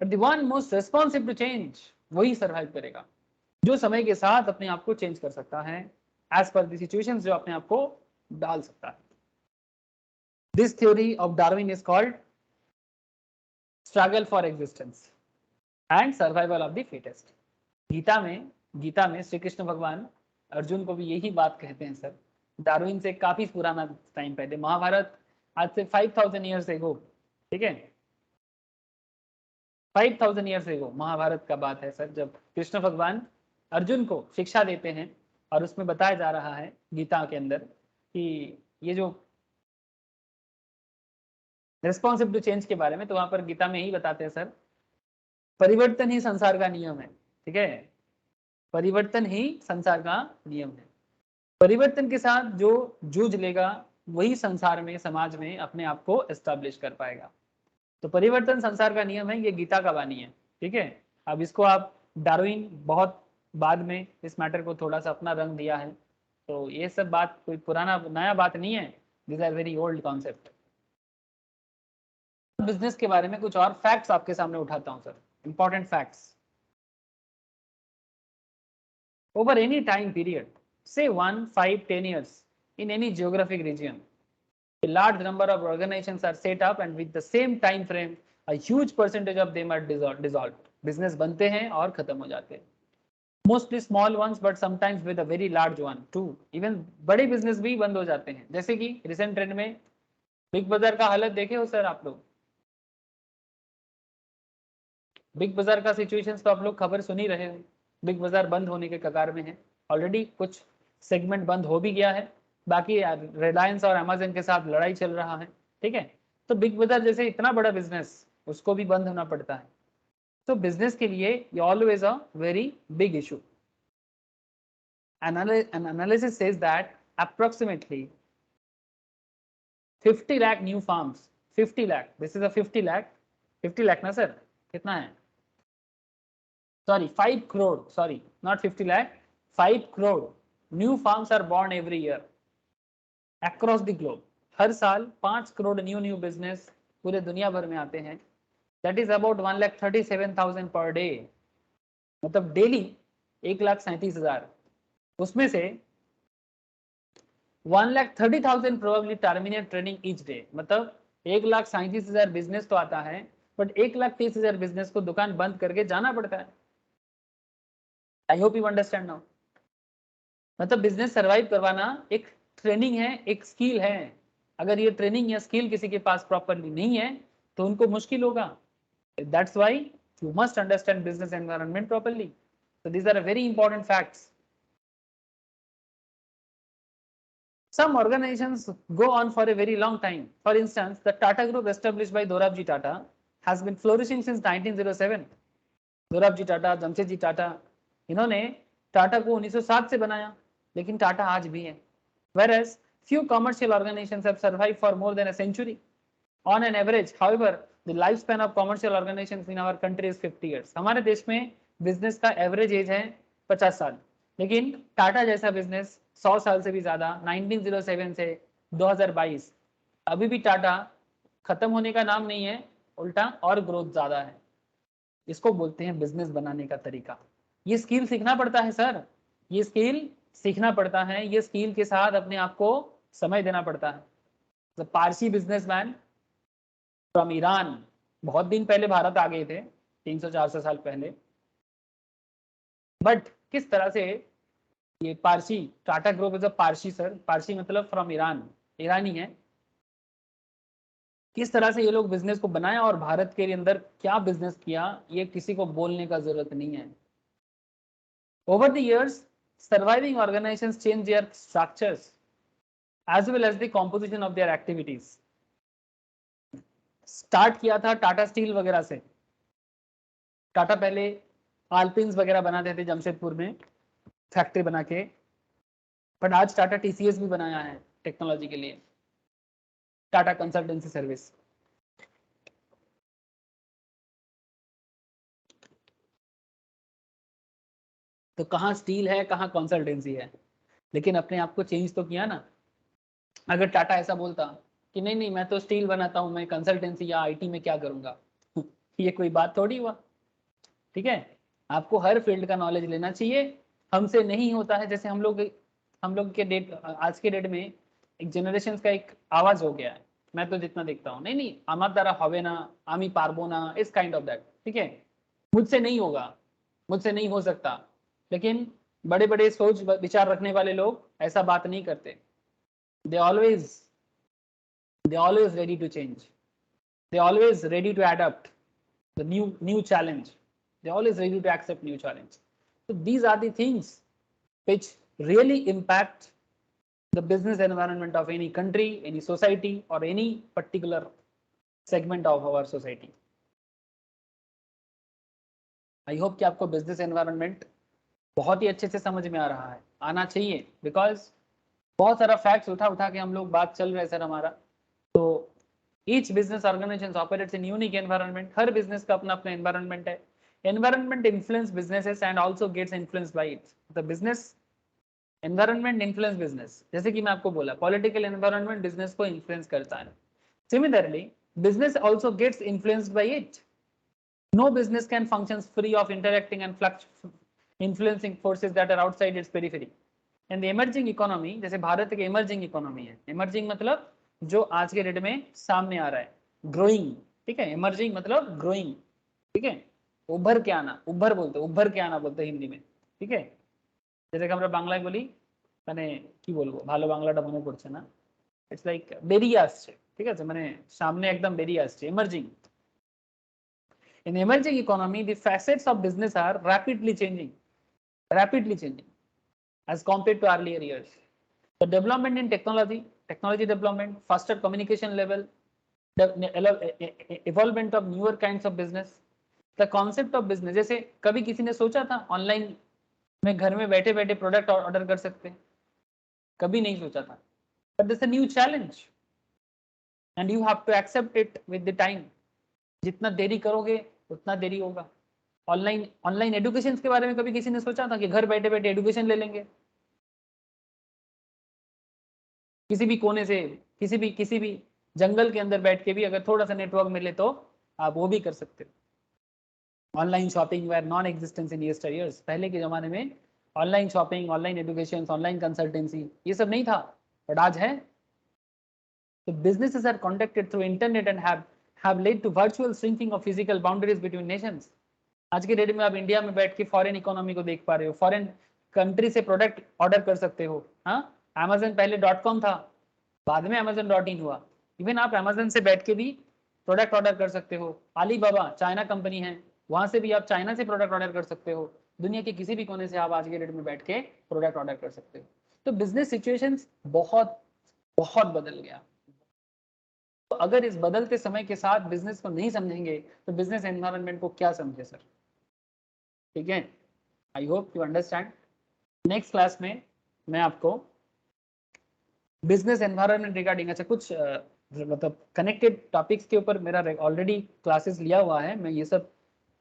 but the one most responsive to change, वही सर्वाइव करेगा जो समय के साथ अपने आप को चेंज कर सकता है एज पर द सिचुएशंस, जो अपने आप को डाल सकता है। This theory of Darwin is called struggle for existence and survival of the fittest. Gita में श्री कृष्ण भगवान अर्जुन को भी यही बात कहते हैं सर, डार्विन से काफी पुराना टाइम पहले, महाभारत आज से 5,000 ईयर्स एगो, ठीक है, 5,000 ईयर्स एगो महाभारत का बात है सर, जब कृष्ण भगवान अर्जुन को शिक्षा देते हैं और उसमें बताया जा रहा है गीता के अंदर कि ये जो रिस्पॉन्सिव टू चेंज के बारे में, तो वहां पर गीता में ही बताते हैं सर, परिवर्तन ही संसार का नियम है, ठीक है, परिवर्तन ही संसार का नियम है। परिवर्तन के साथ जो जूझ लेगा वही संसार में, समाज में अपने आप को एस्टैब्लिश कर पाएगा। तो परिवर्तन संसार का नियम है, ये गीता का वाणी है, ठीक है। अब इसको आप, डार्विन बहुत बाद में इस मैटर को थोड़ा सा अपना रंग दिया है, तो ये सब बात कोई पुराना नया बात नहीं है, this are very old concept. Business के बारे में कुछ और फैक्ट्स आपके सामने उठाता हूं sir, important facts. Over any time period, say 1, 5, 10 years, in any geographic region, a large number of organizations are set up and with the same time frame a huge percentage of them are dissolved. Business बनते हैं और खत्म हो जाते हैं, mostly small once but sometimes with a very large one two. Even बड़े business भी बंद हो जाते हैं, जैसे कि रिसेंट ट्रेंड में बिग बाजार का हालत देखे हो सर आप लोग। बिग बाजार का सिचुएशंस तो आप लोग खबर सुन ही रहे हो, बिग बाजार बंद होने के कगार में है, ऑलरेडी कुछ सेगमेंट बंद हो भी गया है, बाकी रिलायंस और अमेजन के साथ लड़ाई चल रहा है, ठीक है। तो बिग बाजार जैसे इतना बड़ा बिजनेस, उसको भी बंद होना पड़ता है। तो बिजनेस के लिए ये always a very big issue. An analysis says that approximately 50 lakh new farms, 50 lakh, this is a 50 lakh, 50 lakh ना सर, कितना है, sorry 5 crore, sorry not 50 lakh, 5 crore new farms are born every year across the globe। हर साल 5 crore new business पूरे दुनिया भर में आते हैं। That is about 1,37,000 per day, मतलब डेली 1,37,000। उसमें से 1,30,000 probably terminate training each day, मतलब 1,37,000 बिजनेस तो आता है, बट 1,30,000 बिजनेस को दुकान बंद करके जाना पड़ता है। I hope you understand now. मतलब बिजनेस सर्वाइव करवाना एक ट्रेनिंग है, एक स्किल है। अगर ये ट्रेनिंग या स्किल किसी के पास प्रॉपरली नहीं है तो उनको मुश्किल होगा। That's why you must understand business environment properly. So these are very important facts. Some organizations go on for a very long time. For instance, the Tata Group established by Dorabji Tata has been flourishing since 1907. Dorabji Tata, Jamshedji Tata, इन्होंने टाटा को 1907 से बनाया, लेकिन टाटा आज भी है। Whereas few commercial organizations have survived for more than a century. On an average, however, the lifespan of commercial organizations in our country is 50 years. हमारे देश में बिजनेस का एवरेज एज है 50 साल, लेकिन टाटा जैसा बिजनेस 100 साल से भी ज्यादा, 1907 से 2022 अभी भी टाटा खत्म होने का नाम नहीं है, उल्टा और ग्रोथ ज्यादा है। इसको बोलते हैं बिजनेस बनाने का तरीका। ये स्किल सीखना पड़ता है सर, ये स्किल सीखना पड़ता है, ये स्किल के साथ अपने आप को समय देना पड़ता है। पारसी बिजनेसमैन फ्रॉम ईरान बहुत दिन पहले भारत आ गए थे, 300-400 साल पहले, बट किस तरह से ये Parsi, Tata group is a Parsi sir, Parsi मतलब फ्रॉम ईरान, ईरानी है। किस तरह से ये लोग बिजनेस को बनाया और भारत के अंदर क्या बिजनेस किया, ये किसी को बोलने का जरूरत नहीं है। Over the years surviving organisations change their structures as well as the composition of their activities. Start किया था टाटा स्टील वगैरह से, टाटा पहले आल्पिन्स वगैरह बनाते थे जमशेदपुर में फैक्ट्री बना के, बट आज टाटा टीसीएस भी बनाया है टेक्नोलॉजी के लिए, टाटा कंसल्टेंसी सर्विस। तो कहाँ स्टील है, कहाँ कंसल्टेंसी है, लेकिन अपने आप को चेंज तो किया ना। अगर टाटा ऐसा बोलता कि नहीं नहीं मैं तो स्टील बनाता हूँ, मैं कंसल्टेंसी या आईटी में क्या करूंगा ये कोई बात थोड़ी हुआ, ठीक है। आपको हर फील्ड का नॉलेज लेना चाहिए, हमसे नहीं होता है। जैसे हम लोग के डेट, आज के डेट में एक जनरेशन का एक आवाज हो गया है, मैं तो जितना देखता हूँ, नहीं नहीं আমার দ্বারা হবে না, আমি পারবো না, इस काइंड ऑफ दैट, ठीक है। मुझसे नहीं होगा, मुझसे नहीं हो सकता, लेकिन बड़े बड़े सोच विचार रखने वाले लोग ऐसा बात नहीं करते। they always they always ready to change, they always ready to adapt the new challenge, they always ready to accept new challenge. So these are the things which really impact the business environment of any country, any society or any particular segment of our society. I hope कि आपको business environment बहुत ही अच्छे से समझ में आ रहा है, आना चाहिए, बिकॉज बहुत सारा फैक्ट्स उठा उठा के हम लोग बात चल रहे हैं सर हमारा। तो each business organisation operates in unique environment, हर बिजनेस का अपना अपना एनवायरनमेंट है। Environment influence businesses and also gets influence by it. The business environment influence business, जैसे कि मैं आपको बोला पॉलिटिकल एनवायरनमेंट बिजनेस को इन्फ्लुएंस करता है। Similarly business also gets influenced by it. No business can function free of interacting and influencing forces that are outside its periphery. And the emerging economy, जैसे भारत एक emerging economy है, emerging मतलब जो आज के डेट में सामने आ रहा है, growing, ठीक है, emerging मतलब growing, ठीक है, उभर के आना, उभर बोलते, उभर के आना बोलते हिंदी में, ठीक है, जैसे আমরা বাংলায় বলি, মানে কি বলবো, ভালো বাংলাটা মনে পড়ছে না, ইটস লাইক বেরিয়ে আসছে, ঠিক আছে, মানে সামনে একদম বেরিয়ে আসছে, emerging. In the emerging economy, the facets of business are rapidly changing as compared to earlier years. The development in technology development, faster communication level, the evolvement of newer kinds of business, the concept of business. जैसे कभी किसी ने सोचा था online में घर में बैठे बैठे प्रोडक्ट ऑर्डर कर सकते हैं? कभी नहीं सोचा था. But this is a new challenge and you have to accept it with the time. जितना देरी करोगे उतना देरी होगा. ऑनलाइन एजुकेशन के बारे में कभी किसी ने सोचा था कि घर बैठे बैठे एजुकेशन ले लेंगे? किसी भी कोने से, किसी भी जंगल के अंदर बैठ के भी अगर थोड़ा सा नेटवर्क मिले तो आप वो भी कर सकते हो. Online shopping were non existence in yesteryears. पहले के जमाने में online shopping, online education, online consultancy ये सब नहीं था, बट आज है. तो businesses are conducted through internet and have led to virtual shrinking of physical boundaries between nations. आज के डेट में आप इंडिया में बैठ के फॉरेन इकोनॉमी को देख पा रहे हो, फॉरेन कंट्री से प्रोडक्ट ऑर्डर कर सकते हो. हाँ, अमेजन पहले .com था, बाद में amazon.in हुआ. इवन आप अमेजन से बैठ के भी प्रोडक्ट ऑर्डर कर सकते हो. अलीबाबा चाइना कंपनी है, वहां से भी आप चाइना से प्रोडक्ट ऑर्डर कर सकते हो. दुनिया के किसी भी कोने से आप आज के डेट में बैठ के प्रोडक्ट ऑर्डर कर सकते हो. तो बिजनेस सिचुएशंस बहुत बहुत बदल गया. तो अगर इस बदलते समय के साथ बिजनेस को नहीं समझेंगे तो बिजनेस एनवायरनमेंट को क्या समझे सर? ठीक है, I hope you understand. Next class में मैं आपको बिजनेस एनवायरनमेंट रिगार्डिंग, अच्छा कुछ मतलब कनेक्टेड टॉपिक्स के ऊपर मेरा ऑलरेडी क्लासेस लिया हुआ है, मैं ये सब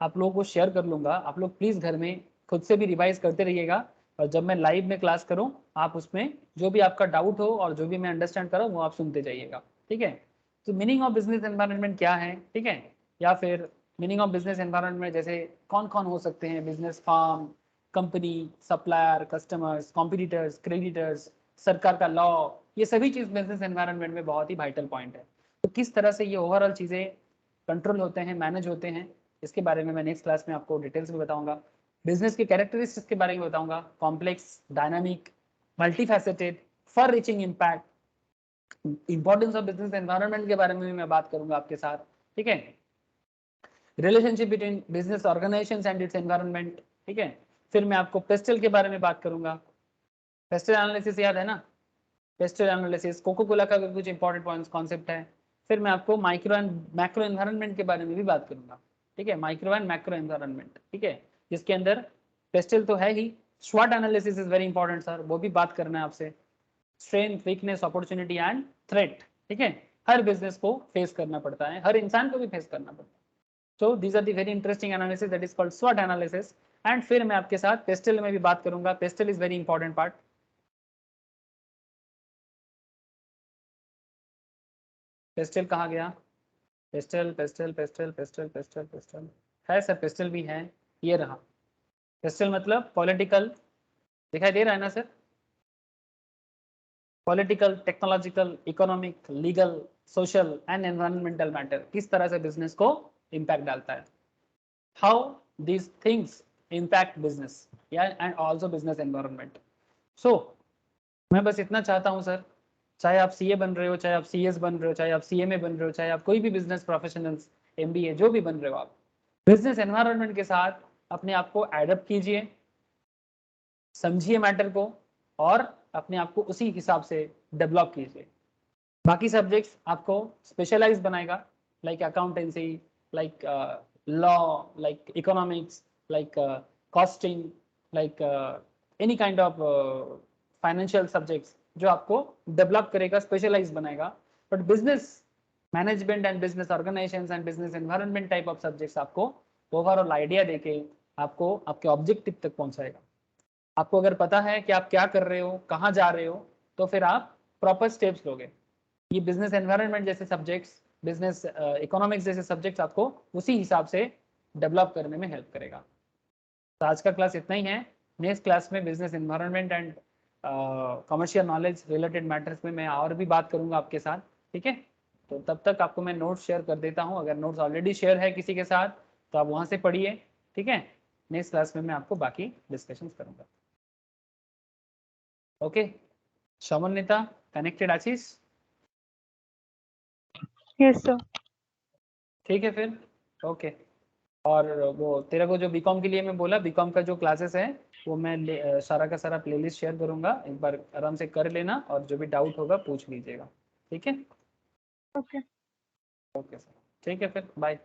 आप लोगों को शेयर कर लूंगा. आप लोग प्लीज घर में खुद से भी रिवाइज करते रहिएगा, और जब मैं लाइव में क्लास करूं आप उसमें जो भी आपका डाउट हो और जो भी मैं अंडरस्टैंड करूं वो आप सुनते जाइएगा. ठीक है, तो मीनिंग ऑफ बिजनेस एनवायरनमेंट क्या है, ठीक है, या फिर मीनिंग ऑफ बिजनेस एनवायरनमेंट जैसे कौन कौन हो सकते हैं, business, firm, company, supplier, customers, competitors, creditors, सरकार का लॉ, ये सभी चीज बिजनेस एनवायरनमेंट में बहुत ही वाइटल पॉइंट है. तो किस तरह से ये ओवरऑल चीजें कंट्रोल होते हैं, मैनेज होते हैं, इसके बारे में मैं नेक्स्ट क्लास में आपको डिटेल्स में बताऊंगा. बिजनेस के कैरेक्टरिस्टिक्स के बारे में बताऊंगा, complex, dynamic, multifaceted, far reaching impact, importance of business environment के बारे में भी मैं बात करूंगा आपके साथ. ठीक है, relationship between business organisations and it's environment. ठीक है, फिर मैं आपको पेस्टल के बारे में बात करूंगा. पेस्टल एनालिसिस याद है ना, पेस्टल एनालिसिस, कोको कोला का कुछ इंपॉर्टेंट पॉइंट्स कॉन्सेप्ट है. फिर मैं आपको माइक्रो एंड मैक्रो एनवायरनमेंट के बारे में भी बात करूंगा. ठीक है, माइक्रो एंड मैक्रो एनवायरनमेंट, ठीक है, जिसके अंदर पेस्टल तो है ही, स्वॉट analysis is very important sir, वो भी बात करना है आपसे. Strength, weakness, opportunity and threat. ठीक है, हर बिजनेस को फेस करना पड़ता है, हर इंसान को भी फेस करना पड़ता है. So these are the very interesting analysis that is called स्वॉट एनालिसिस. एंड फिर मैं आपके साथ पेस्टल में भी बात करूंगा. PESTEL is very important part. PESTEL कहाँ गया? PESTEL PESTEL PESTEL PESTEL PESTEL PESTEL है सर, पेस्टल भी है, ये रहा. पेस्टल मतलब पॉलिटिकल, दिखाई दे रहा है ना sir? Political, technological, economic, legal, social and environmental matter किस तरह से बिजनेस को इम्पैक्ट डालता है. How these things impact business and also business environment. So मैं बस इतना चाहता हूँ सर, चाहे आप सीए बन रहे हो, चाहे आप सीएस बन रहे हो, चाहे आप सीएमए बन रहे हो, चाहे आप कोई भी बिजनेस प्रोफेशनल्स, एमबीए, जो भी बन रहे हो, आप बिजनेस एनवायरनमेंट के साथ अपने आप को एडप्ट कीजिए, समझिए मैटर को, और अपने आप को उसी हिसाब से डेवलप कीजिए. बाकी सब्जेक्ट्स आपको स्पेशलाइज बनाएगा, like accountancy, like law, like economics, like costing, like any kind of financial subjects जो आपको डेवलप करेगा, स्पेशलाइज बनाएगा. But business management and business organisation and business environment type of subjects आपको overall idea देके आपको आपके objective तक पहुंचाएगा. आपको अगर पता है कि आप क्या कर रहे हो, कहाँ जा रहे हो, तो फिर आप प्रॉपर स्टेप्स लोगे. ये बिजनेस एनवायरनमेंट जैसे सब्जेक्ट्स बिजनेस इकोनॉमिक्स जैसे सब्जेक्ट्स आपको उसी हिसाब से डेवलप करने में हेल्प करेगा। तो आज का क्लास इतना ही है। नेक्स्ट क्लास में business environment and commercial knowledge related matters में मैं और भी बात करूंगा आपके साथ, ठीक है। तो तब तक आपको मैं नोट्स शेयर कर देता हूँ, अगर नोट्स ऑलरेडी शेयर है किसी के साथ तो आप वहाँ से पढ़िए, ठीक है। नेक्स्ट क्लास में मैं आपको बाकी डिस्कशंस करूँगा। ओके, शमननीता कनेक्टेड आशीष? Yes, sir. ठीक है फिर, ओके। और वो तेरे को जो बीकॉम के लिए मैं बोला, बीकॉम का जो क्लासेस है वो मैं सारा का सारा प्लेलिस्ट शेयर करूंगा, एक बार आराम से कर लेना और जो भी डाउट होगा पूछ लीजिएगा, ठीक है। Okay. ओके सर, ठीक है फिर, बाय।